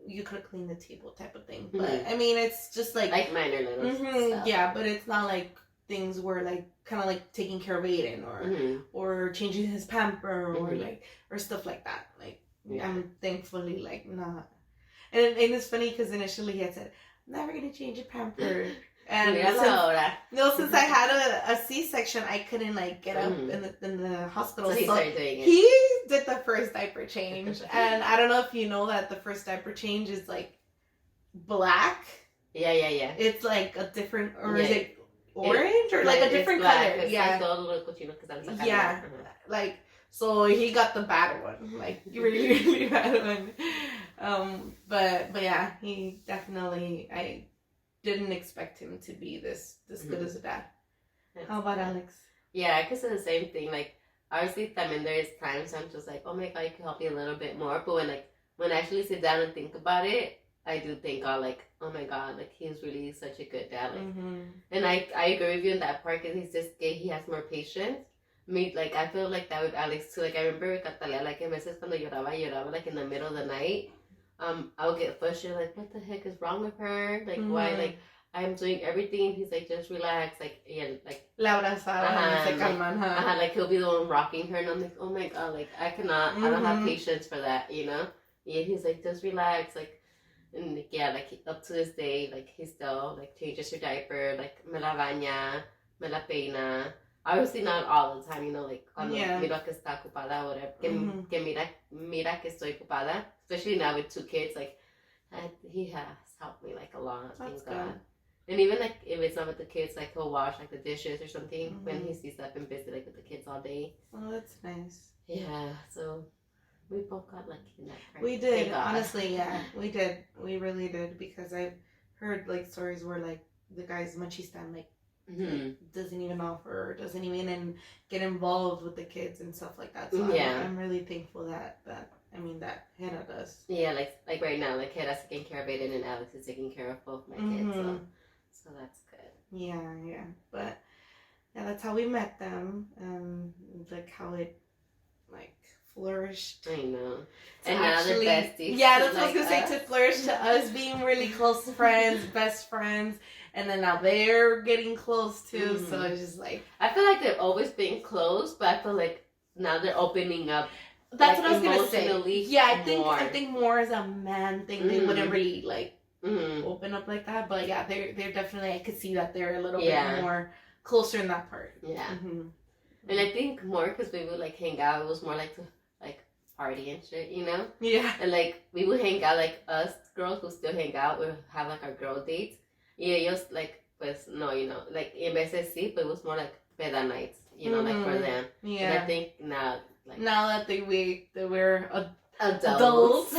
you could have cleaned the table type of thing. But I mean, it's just like minor little stuff. Yeah, but it's not like things where like kind of like taking care of Aiden or changing his pamper or stuff like that. Like, I'm thankfully like not. And it's funny because initially he had said, I'm never gonna change a pamper. And since I had a C-section, I couldn't like get up in the hospital. So he started doing it. He did the first diaper change, and I don't know if you know that the first diaper change is like black. Yeah. It's like a different, or is it orange or like a different color? Yeah. Like, so he got the bad one, like really, really bad one. But yeah, he definitely I didn't expect him to be this good as a dad. How about Alex? Yeah, because it's the same thing. Like, obviously, también there is times I'm just like, oh my god, you can help me a little bit more. But when I actually sit down and think about it, I do think, oh my god, like, he's really such a good dad. Like, and I agree with you in that part, because he has more patience. Me, like, I feel like that with Alex too. Like, I remember Catalia, like, a veces cuando lloraba, like, in the middle of the night. I would get frustrated, like, what the heck is wrong with her? Like, why? Like, I'm doing everything. He's like, just relax. Like, like. La abrazada, se calman, like, he'll be the one rocking her, and I'm like, oh my god, like, I cannot, I don't have patience for that, you know? Yeah, he's like, just relax, like, and like, up to this day, like, he still, like, changes her diaper, like, me la baña, me la peina. Obviously not all the time, you know, like, cuando miro que está ocupada or whatever, que mira que estoy ocupada, especially now with 2 kids, like, he has helped me, like, a lot, thank God. And even like if it's not with the kids, like he'll wash like the dishes or something Mhm. when he sees that I've been busy like with the kids all day. Oh, that's nice. Yeah, so we both got lucky in that part. We did, Thank God. honestly, yeah, we did. We really did, because I've heard like stories where like the guy's machista and like doesn't even offer, doesn't even get involved with the kids and stuff like that. So Yeah. I'm really thankful that that Hannah does. Yeah, like right now, like Hannah's taking care of Aiden and Alex is taking care of both my kids, so that's good. Yeah, but yeah, that's how we met them, and like how it like flourished. I know. To And now they're besties. Yeah, that's like what I was gonna say. To flourish to us being really close friends, best friends, and then now they're getting close too. So it's just like, I feel like they've always been close, but I feel like now they're opening up. That's like, what I was gonna say. Yeah, I think more as a man thing, they wouldn't really like open up like that. But yeah, they're definitely. I could see that they're a little bit more closer in that part. Yeah, and I think more because we would like hang out. It was more like to like party and shit, you know. Yeah, and like we would hang out, like us girls who still hang out. We would have like our girl dates. Yeah, just like pues no, you know, like en vez de sí, but it was more like peda nights, you know, like for them. Yeah, and I think now. Like, now that we're adults.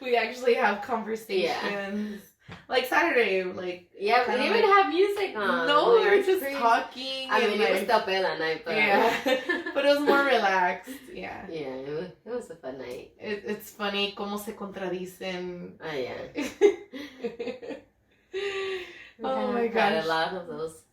We actually have conversations. Yeah. Like Saturday, like we didn't even have music on. No, we were just talking. I mean, it was still peda night, but but it was more relaxed. Yeah, it was a fun night. It's funny cómo se contradicen. Oh yeah. Oh my gosh. A lot of those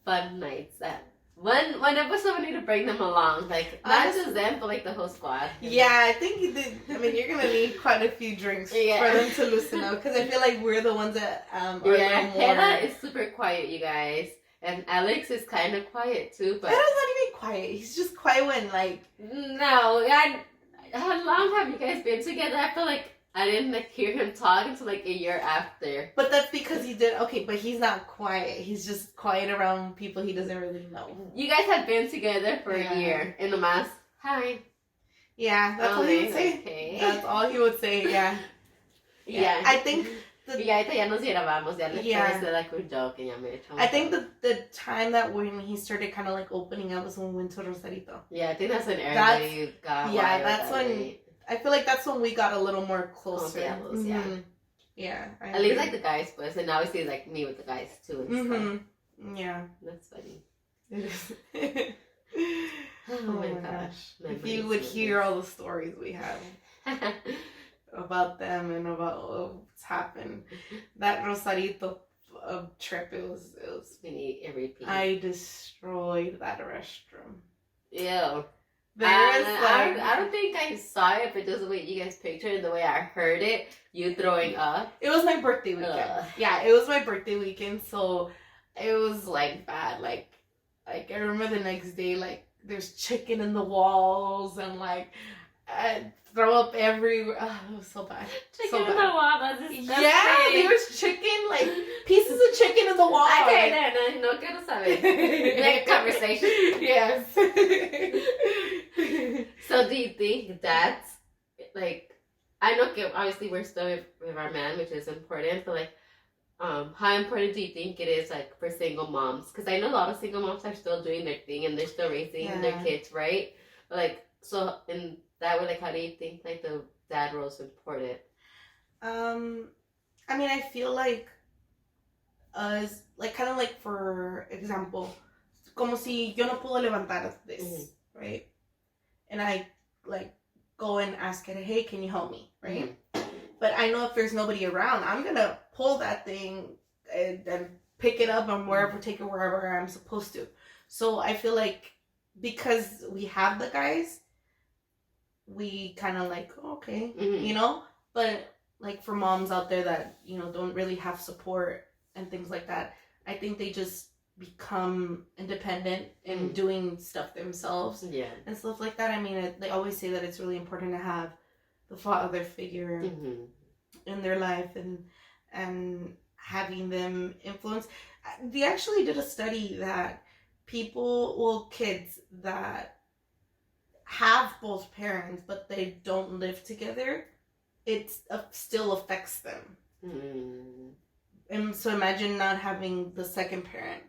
fun nights that. One episode we need to bring them along, like not just them, but like the whole squad. Yeah, I think you're gonna need quite a few drinks for them to loosen up, because I feel like we're the ones that are Hannah is super quiet, you guys, and Alex is kind of quiet too. But Hannah's not even quiet. He's just quiet when like. No, how long have you guys been together? I feel like I didn't like hear him talk until like a year after. But that's because he did but he's not quiet. He's just quiet around people he doesn't really know. You guys have been together for a year. In the mask. Hi. Yeah, that's all he would say. Okay. That's all he would say. Yeah. Yeah. I think. Ya nos llevábamos. Ya like we're joking. I think the time that when he started kind of like opening up was when we went to Rosarito. Yeah, I think that's when everybody got. Yeah, that's when. I feel like that's when we got a little more closer. Yeah. At least like the guys, but and obviously like me with the guys too. And stuff. Yeah. That's funny. Oh my gosh. If you would hear all the stories we have about them and about what's happened. That Rosarito trip, it was we need a repeat. I destroyed that restroom. Ew. I don't think I saw it, but just the way you guys pictured it, the way I heard it, you throwing up. It was my birthday weekend. Yeah, it was my birthday weekend, so it was like bad. Like I remember the next day, like there's chicken in the walls and like I throw up everywhere. Oh, it was so bad. Chicken in the wall, that's disgusting. Yeah, there was chicken, like pieces of chicken in the wall. Okay, no quiero saber. Next conversation. Yes. So do you think that's like, I know obviously we're still with our man, which is important, but like how important do you think it is like for single moms? Because I know a lot of single moms are still doing their thing and they're still raising their kids, right? But like, so in that way, like how do you think like the dad role is important? I mean, I feel like us, like kind of like for example, como si yo no puedo levantar this, right? And I like go and ask it, hey, can you help me, right? But I know if there's nobody around, I'm gonna pull that thing and pick it up and take it wherever I'm supposed to. So I feel like because we have the guys, we kind of like, okay, you know? But like for moms out there that, you know, don't really have support and things like that, I think they just become independent in doing stuff themselves and stuff like that. I mean, they always say that it's really important to have the father figure in their life and having them influence. They actually did a study that kids that have both parents but they don't live together, it still affects them. and so imagine not having the second parent.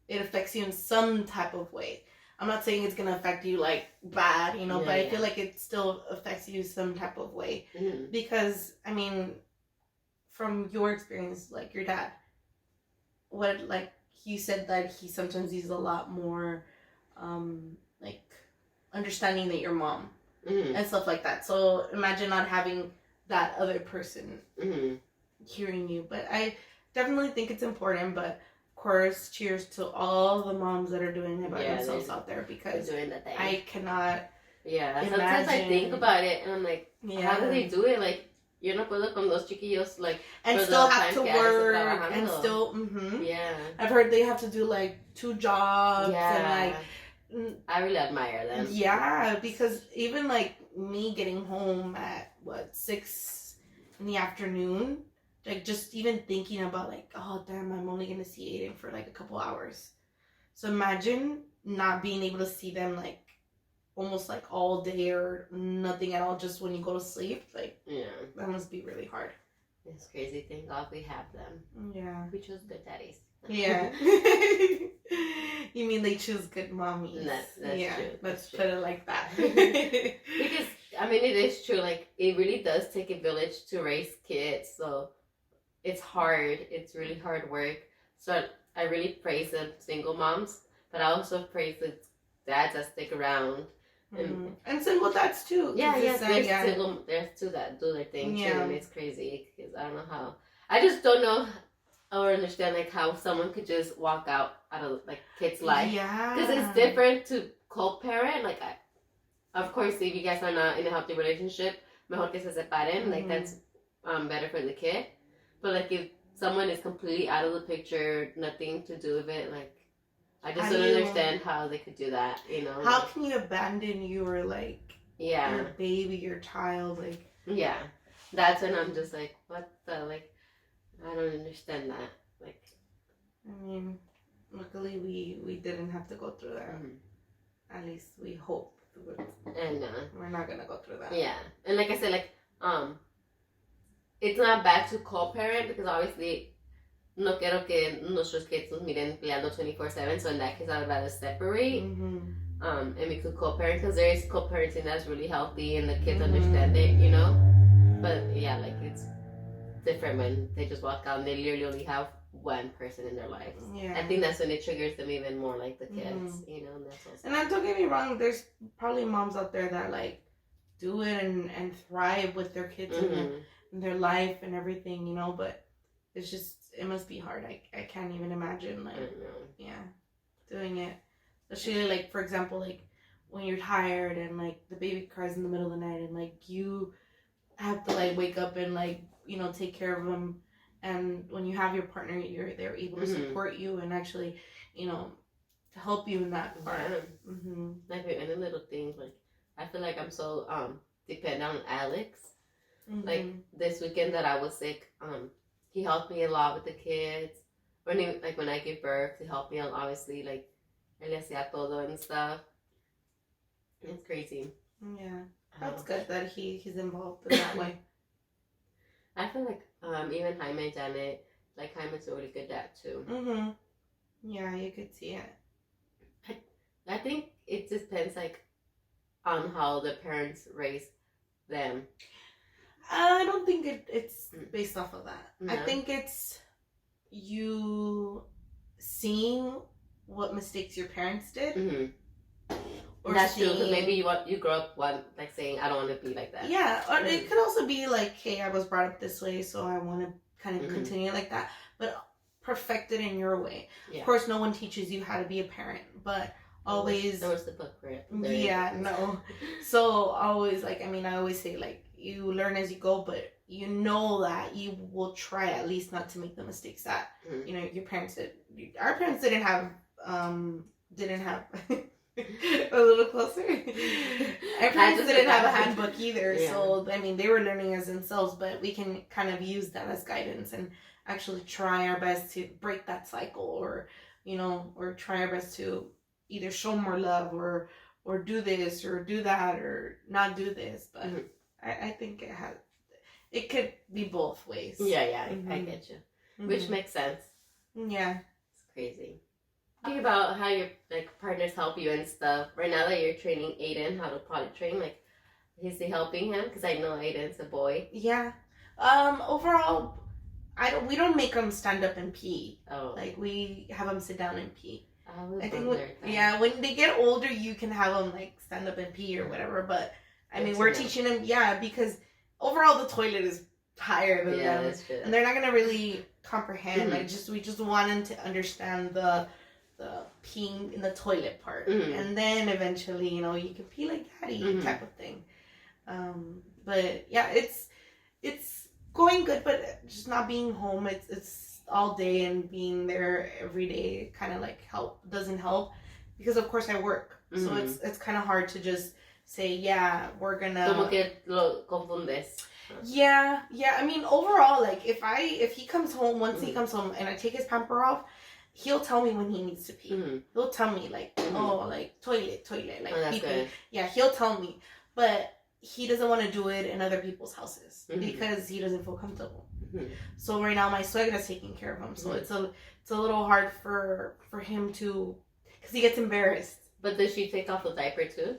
It affects you in some type of way. I'm not saying it's gonna affect you like bad, you know, but I feel like it still affects you some type of way. Because I mean, from your experience, like your dad, what, like he said that he sometimes is a lot more like understanding than your mom and stuff like that. So imagine not having that other person hearing you. But I definitely think it's important. But of course, cheers to all the moms that are doing it by themselves out there, because doing the thing. I cannot. Yeah, sometimes I think about it and I'm like, how do they do it? Like, yo no puedo con dos chiquillos, like, and still have to work and still. Yeah, I've heard they have to do like 2 jobs and like. I really admire them. Yeah, because even like me getting home at 6 in the afternoon, like just even thinking about like, oh damn, I'm only gonna see Aiden for like a couple hours. So imagine not being able to see them like almost like all day or nothing at all, just when you go to sleep. Like, that must be really hard. It's crazy. Thank God we have them. Yeah, we chose good daddies. Yeah. You mean they choose good mommies? That's true. Let's put it like that. Because I mean, it is true. Like, it really does take a village to raise kids. So it's hard. It's really hard work. So I really praise the single moms, but I also praise the dads that stick around. And single dads too. There's two that do their thing too, and it's crazy because I don't know how. I just don't know or understand like how someone could just walk out of like kid's life. Yeah, because it's different to co-parent. Like, of course, if you guys are not in a healthy relationship, mejor que se separen. Like, that's better for the kid. But like, if someone is completely out of the picture, nothing to do with it, like, I just don't understand how they could do that, you know? How can you abandon your, like, your baby, your child, like... Yeah. That's when I'm just like, what the, like, I don't understand that. Like... I mean, luckily we didn't have to go through that. At least we hope. And, we're not gonna go through that. Yeah. And like I said, like, it's not bad to co-parent because obviously... No quiero que nuestros kids nos miren peleando 24/7, so in that case I would rather separate and we could co-parent, because there is co-parenting that's really healthy and the kids understand it, you know? But yeah, like, it's different when they just walk out and they literally only have one person in their lives. Yeah. I think that's when it triggers them even more, like the kids, you know? And then don't get me wrong, there's probably moms out there that like do it and thrive with their kids and their life and everything, you know, but it's just, it must be hard. I can't even imagine, like, doing it. Especially, like, for example, like, when you're tired and, like, the baby cries in the middle of the night and, like, you have to, like, wake up and, like, you know, take care of them. And when you have your partner, they're able to support you and actually, you know, to help you in that part. Like, any little things, like, I feel like I'm so dependent on Alex. Like, this weekend that I was sick, he helped me a lot with the kids. When I give birth, he helped me out, obviously, like, él hacía todo and stuff. It's crazy. Yeah. That's good that he's involved in that way. I feel like even Jaime and Janet, like, Jaime's a really good dad too. Yeah, you could see it. I think it depends, like, on how the parents raise them. I don't think it's based off of that. No. I think it's you seeing what mistakes your parents did. Or that's true, because maybe you grow up like saying, I don't want to be like that. Yeah, or it could also be like, hey, I was brought up this way, so I want to kind of continue like that. But perfect it in your way. Yeah. Of course, no one teaches you how to be a parent, but always... There was the book for it. Yeah, no. So always, like, I mean, I always say, like, you learn as you go, but you know that you will try at least not to make the mistakes that, you know, your parents did. Our parents didn't have a little closer. Our parents didn't have a handbook either. Yeah. So, I mean, they were learning as themselves, but we can kind of use that as guidance and actually try our best to break that cycle, or, you know, or try our best to either show more love or do this or do that or not do this. But I think it could be both ways. Yeah, I get you. which makes sense. Yeah. It's crazy. Talking about how your like partners help you and stuff. Right now that you're training Aiden how to potty train, like, is he helping him? Because I know Aiden's a boy. Yeah. Overall, we don't make them stand up and pee. Oh. Like, we have them sit down and pee. I think when they get older, you can have them like stand up and pee or whatever. But I mean, we're teaching them, because overall the toilet is higher than them, that's true. and they're not gonna really comprehend. We just want them to understand the peeing in the toilet part, and then eventually, you can pee like daddy type of thing. But yeah, it's going good, but just not being home. It's all day and being there every day kind of like doesn't help, because of course I work, so it's kind of hard to just say we're gonna. Como que lo confundes. Yeah. I mean, overall, like if he comes home, once he comes home and I take his pamper off, he'll tell me when he needs to pee. He'll tell me like, oh, like toilet, like pee. Good. Yeah, he'll tell me, but he doesn't want to do it in other people's houses because he doesn't feel comfortable. So right now my suegra's taking care of him, so it's a little hard for him to, because he gets embarrassed. But does she take off the diaper too?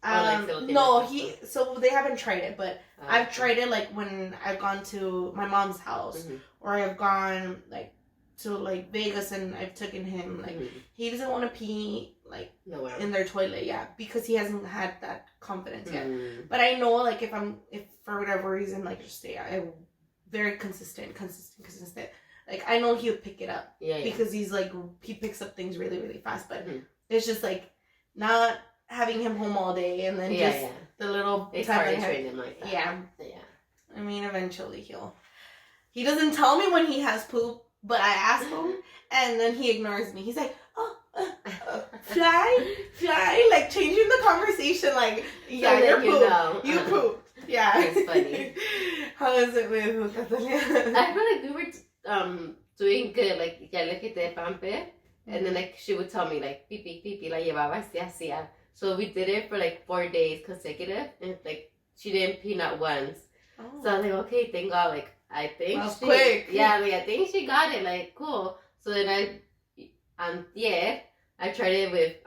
No, so they haven't tried it, but I've tried it like when I've gone to my mom's house, or I've gone like to like Vegas and I've taken him, like he doesn't want to pee like in their toilet, because he hasn't had that confidence yet. But I know, like if for whatever reason, like just I'm very consistent, like I know he'll pick it up, because he's like, he picks up things really, really fast. But it's just like not having him home all day, and then the little it's hard to train him like that. Yeah. I mean, eventually he doesn't tell me when he has poop, but I ask him, and then he ignores me. He's like, fly, like changing the conversation, like, you're poop. You poop. Yeah. It's funny. How is it with Catalina? I feel like we were doing good, like, ya le quité pamper, and then like she would tell me like, pipi, la llevaba así. So we did it for like 4 days consecutive, and like she didn't pee not once. So I was like, okay, thank God, like I think that's quick. Yeah, like I think she got it, like cool. So then I tried it with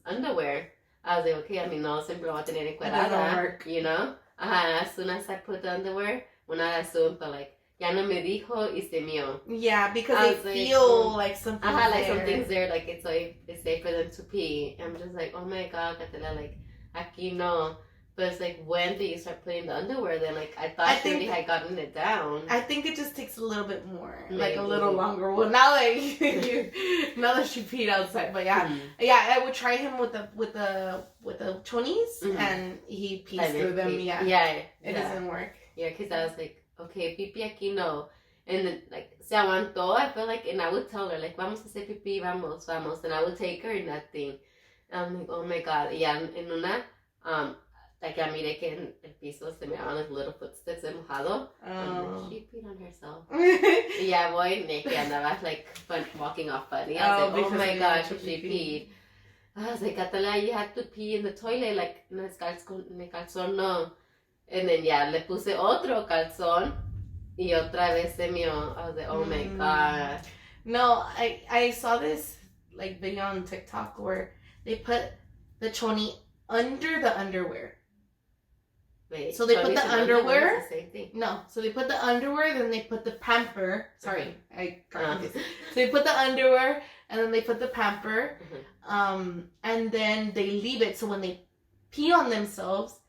underwear. I was like, okay, I mean, no siempre va a tener encuerada, you know? As soon as I put the underwear, una razón, but like, ya no me dijo y se mío. Yeah, because they feel like something's there. Like something's there, like it's safe for them to pee. I'm just like, oh my God, Catela, like, aquí no. But it's like, when did you start putting the underwear then? Like, I thought she already had gotten it down. I think it just takes a little bit more. Maybe. Like, a little longer. Well, now that now that she peed outside. But yeah, I would try him with the chonies, and he pees through them. It doesn't work. Yeah, because I was like, okay, pipi aquí no. And then, like, se aguantó, I feel like, and I would tell her, like, vamos a hacer pipi, vamos. And I would take her and nothing. And I'm like, oh my God. Yeah, en una, like, I miré que en el piso se me daban like little footsteps de mojado. Like, she peed on herself. Yeah, boy, Nicky andaba like walking off funny. I was like, oh my God, she peed. I was like, Catala, you had to pee in the toilet, like, no es calzón, no. And then, le puse otro calzón y otra vez se mío. I was like, oh my God. No, I saw this, like, video on TikTok where they put the choni under the underwear. Wait, so they put the underwear. The same thing. No, so they put the underwear, then they put the pamper. Sorry, I got this. So they put the underwear, and then they put the pamper, and then they leave it. So when they pee on themselves,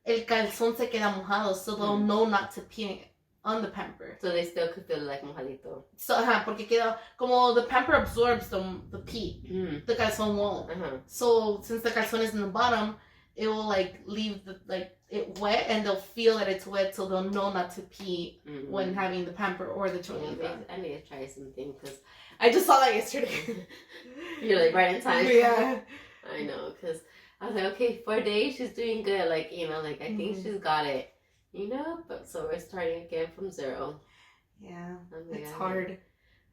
el calzón se queda mojado, so they'll know not to pee on the pamper. So they still could feel like mojadito. So, porque queda, como the pamper absorbs the pee, the calzón won't. So since the calzón is in the bottom, it will like leave it wet, and they'll feel that it's wet, so they'll know not to pee when having the pamper or the choni. I need to try something, because I just saw that yesterday. You're like right in time. Yeah. I know, because I was like, okay, 4 days, she's doing good. Like, you know, like I think she's got it. You know, but so we're starting again from zero. Yeah, it's hard.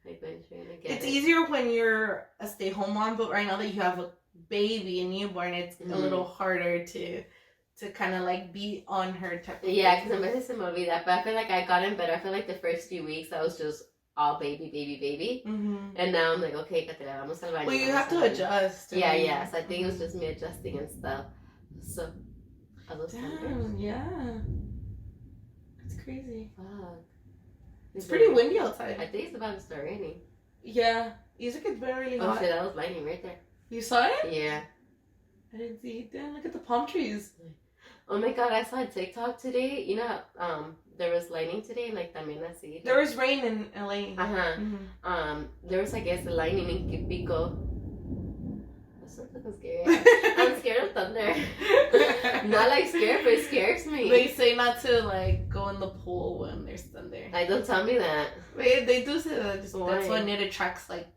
I've been trying to get It's easier when you're a stay-home mom, but right now that you have a baby, a newborn, it's a little harder to kind of like be on her type of because a veces se me olvida, but I feel like I gotten better. I feel like the first few weeks I was just all baby. Mm-hmm. And now I'm like, okay, Catherine, vamos al baño. Well, you have to adjust. Yeah. So I think it was just me adjusting and stuff. So, are those damn, yeah. It's crazy. Fuck. It's pretty windy outside. I think it's about to start raining. Yeah. You think it's been really hot. Oh shit, that was lightning right there. You saw it? Yeah. I didn't see it. Damn, look at the palm trees. Oh my god, I saw a TikTok today. You know, there was lightning today, like también así. There was rain in LA. Uh-huh. There was, I guess, a lightning in Pico. That's so fucking scary. I'm scared of thunder. Not like scared, but it scares me. They say not to like go in the pool when there's thunder. Like, don't tell me that. They do say that. Just, Why? that's when it attracts like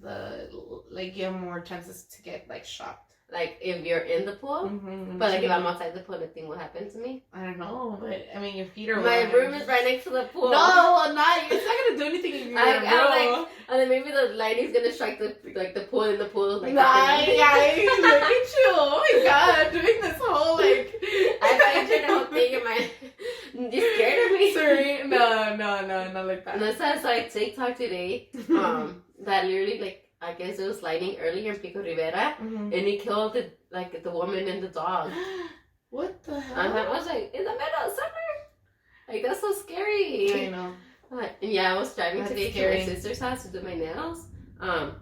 you have more chances to get like shocked. Like, if you're in the pool, but like if I'm outside the pool, nothing will happen to me. I don't know, but I mean, your feet are. My room is right next to the pool. No, not. It's not gonna do anything in your room. Like, and then maybe the lightning's gonna strike the pool in the pool. Like, nice, look at you! Oh my god, doing this whole like. I pictured the whole thing in my. You scared of me? Sorry, no, not like that. No, so I TikTok today. That literally like. I guess it was lightning earlier in Pico Rivera, and he killed the woman and the dog. What the hell? I was like, in the middle of summer? Like, that's so scary. I know. And yeah, I was driving That's today scary. to my sister's house to do my nails. And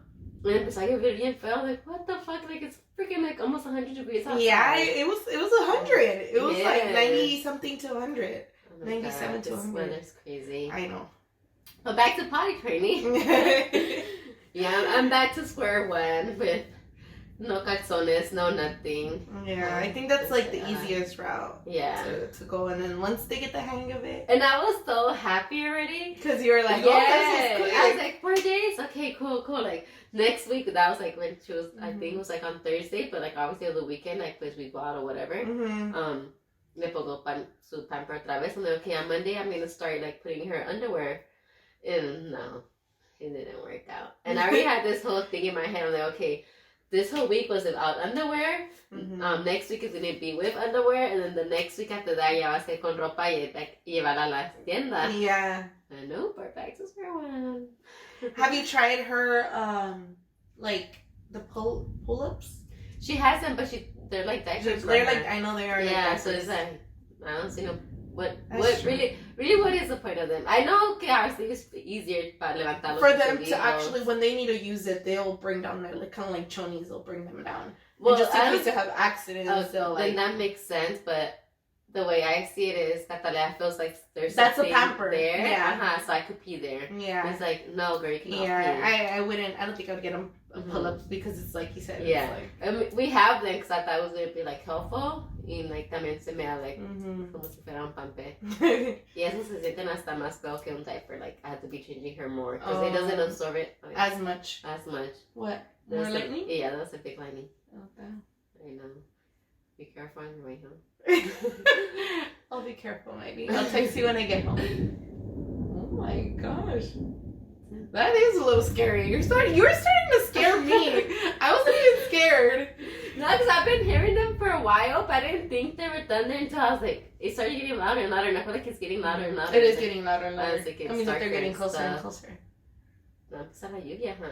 it's like a video and felt like, what the fuck? Like, it's freaking like almost 100 degrees outside. Yeah, it was 100. It was Yeah. like 90 something to 100. Oh my 97 God, to this 100. weather's crazy. I know. But back to potty training. Yeah, I'm back to square one with no calzones, no nothing. Yeah, I think that's like the easiest route. Yeah. To go, and then once they get the hang of it. And I was so happy already. Because you were like, yeah. oh, this is quick. I was like, 4 days? Okay, cool. Like, next week, that was like when she was, I think it was like on Thursday, but like obviously on the weekend, like, pues we go out or whatever. Le pongo su pamper otra vez. And then, okay, on Monday, I'm going to start like putting her underwear. And no. It didn't work out. And I already had this whole thing in my head. I'm like, okay, this whole week was without underwear. Next week is going to be with underwear. And then the next week after that, ya va a ser con ropa y like, llevar a la tienda. Yeah. I know, we're back to square one. Have you tried her, like, the pull-ups? She has them, but they're like diapers. They're like, I know they are. Yeah, like so it's like, I don't see no. What true. really what is the point of them? I know que obviously it's easier para levantarlos. For them to actually, when they need to use it, they'll bring down their, like, kind of like chonies, they'll bring them down. Well, and just in case they have accidents, they'll then like... that makes sense, but the way I see it is Catalina feels like there's that's something a pamper there. Yeah. So I could pee there. Yeah. It's like, no, girl, you cannot pee. I wouldn't, I don't think I would get them pull-ups because it's like you said. Yeah. It's like, we have them because I thought it was going to be like helpful. Y like también se me da like como si fuera un pampe. Y eso se sienten hasta más feo que un diaper. Like I had to be changing her more because it doesn't absorb it like, as much. What? More lightning? Yeah, that's a big lightning. Okay. I know. Be careful on your way home. I'll be careful, maybe. I'll text you when I get home. Oh my gosh. That is a little scary. You're starting to scare me. I wasn't even scared. No, because I've been hearing them for a while, but I didn't think they were thunder until I was like, it started getting louder and louder, and I feel like it's getting louder and louder. It is getting louder and louder. Like I mean, that they're getting closer and closer. No, pues a la lluvia, huh?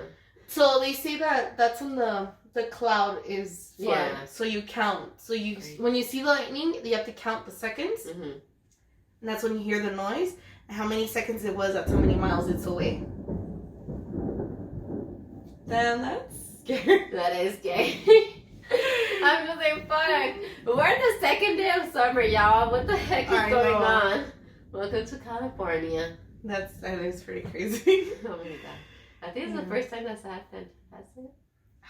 So they say that that's when the cloud is far. Yeah. So you count. So you when you see the lightning, you have to count the seconds. And that's when you hear the noise. And how many seconds it was, that's how many miles it's away. Damn, that's scary. That is scary. I'm just like, fuck. We're in the second day of summer, y'all. What the heck is going on? Welcome to California. That is pretty crazy. Oh my god. I think it's the first time that's happened. Has it?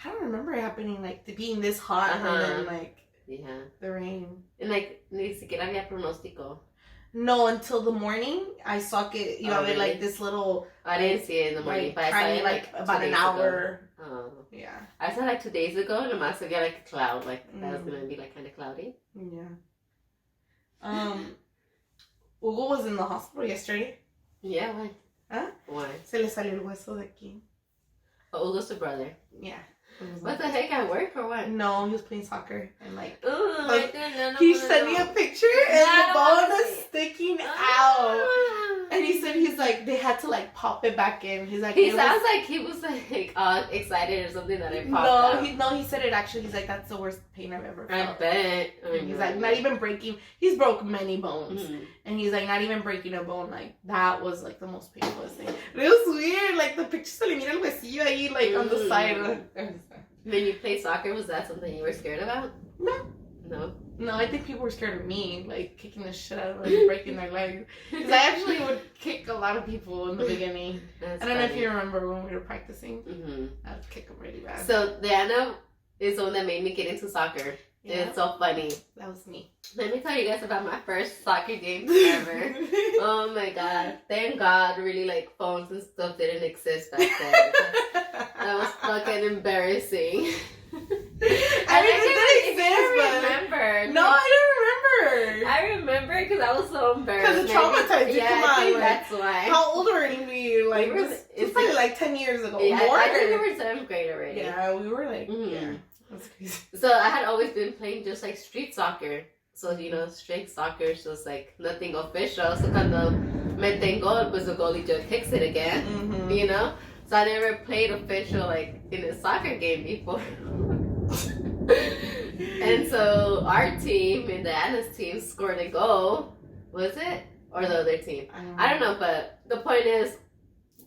I don't remember it happening, like, being this hot and then, like, the rain. And, like, ni siquiera había pronóstico. No, until the morning, I saw it, you know, really? like, this little... I didn't see it in the morning, like, but I saw it, like, about an hour. Ago. Oh. Yeah. I saw, like, 2 days ago, and I saw, like, a cloud. Like, that was going to be, like, kind of cloudy. Yeah. Hugo was in the hospital yesterday. Yeah, why? Huh? Why? Se le salió el hueso de aquí. Oh, Hugo's the brother. Yeah. What the heck, at work or what? No, he was playing soccer and like. Ooh, like he sent me a picture and the bone is sticking out. And he said he's like they had to like pop it back in. He's like he sounds like he was like excited or something that it popped out. He said it actually. He's like that's the worst pain I've ever felt. I bet. He's like not even breaking. He's broke many bones, and he's like not even breaking a bone. Like that was like the most painful thing. But it was weird. Like the picture se le mira el huesillo ahí like on the side. When you played soccer, was that something you were scared about? No, I think people were scared of me, like kicking the shit out of them and breaking their legs. Because I actually would kick a lot of people in the beginning. I don't know if you remember when we were practicing. I'd kick them really bad. So Diana is the one that made me get into soccer. Yeah. It's so funny. That was me. Let me tell you guys about my first soccer game ever. Oh my god. Thank God really like phones and stuff didn't exist back then. That was fucking embarrassing. I didn't remember. No, I don't remember. I remember because I was so embarrassed. Because it traumatized you. Yeah, Come on, I think like, that's why. How old were we? Like, it's probably like 10 years ago. Yeah, more. I think we were 7th grade already. Yeah, we were like, yeah. That's crazy. So I had always been playing just like street soccer. So, street soccer is just like nothing official. So cuando meten gol, pues the goalie just kicks it again, So I never played official like in a soccer game before. And so our team and Diana's team scored a goal. Was it? Or the other team? I don't know, but the point is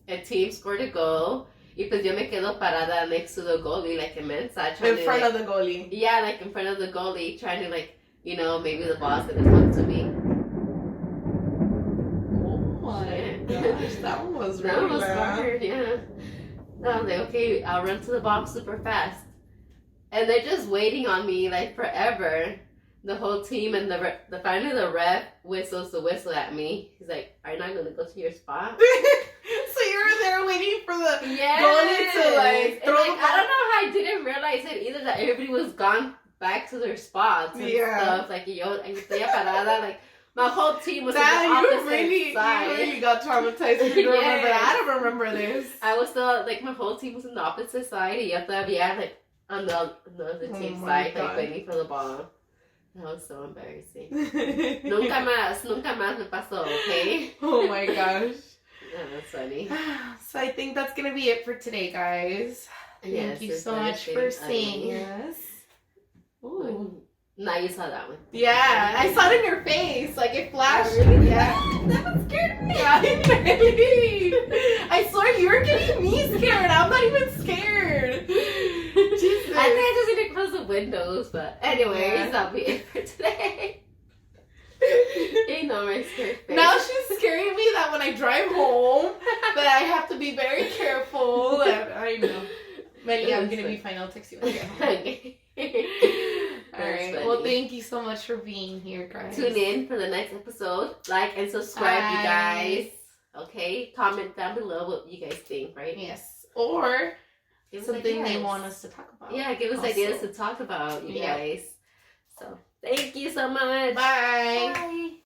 a team scored a goal. Y pues yo me quedo parada next to the goalie like mensa. In front of the goalie. Yeah, like in front of the goalie, trying to like, maybe the ball's gonna come to me. Oh my gosh, that one was really hard, yeah. I was like, okay, I'll run to the box super fast. And they're just waiting on me like forever. The whole team and finally the ref whistles the whistle at me. He's like, "Are you not gonna go to your spot?" So you were there waiting for the goalie to like throw the ball. I don't know how I didn't realize it either that everybody was gone back to their spots and stuff. Like yo estoy parada, like my whole team was on the opposite side. You really got traumatized if you don't remember that. I don't remember this. I was still like my whole team was on the opposite side. Y yo todavía like on the other team side, like waiting for the ball. That was so embarrassing. Nunca más me pasó, okay? Oh my gosh. That's funny. So I think that's going to be it for today, guys. Thank you so much for seeing us. Ooh. Now you saw that one. Yeah, I saw it in your face. Like it flashed. Oh, really? Yeah. That one scared me. I swear you were getting me scared. I'm not even scared. Jesus. I think I just need to close the windows, but anyways, that'll be it for today. Ignore my scared face. Now she's scaring me that when I drive home, that I have to be very careful. I know. Melly, I'm going to be fine. I'll text you when I get home. Okay. Alright. Well, thank you so much for being here, guys. Tune in for the next episode. Like and subscribe, you guys. Okay? Comment down below what you guys think, right? Yes. Or something they want us to talk about. Yeah, give us ideas to talk about, you guys. So, thank you so much. Bye. Bye.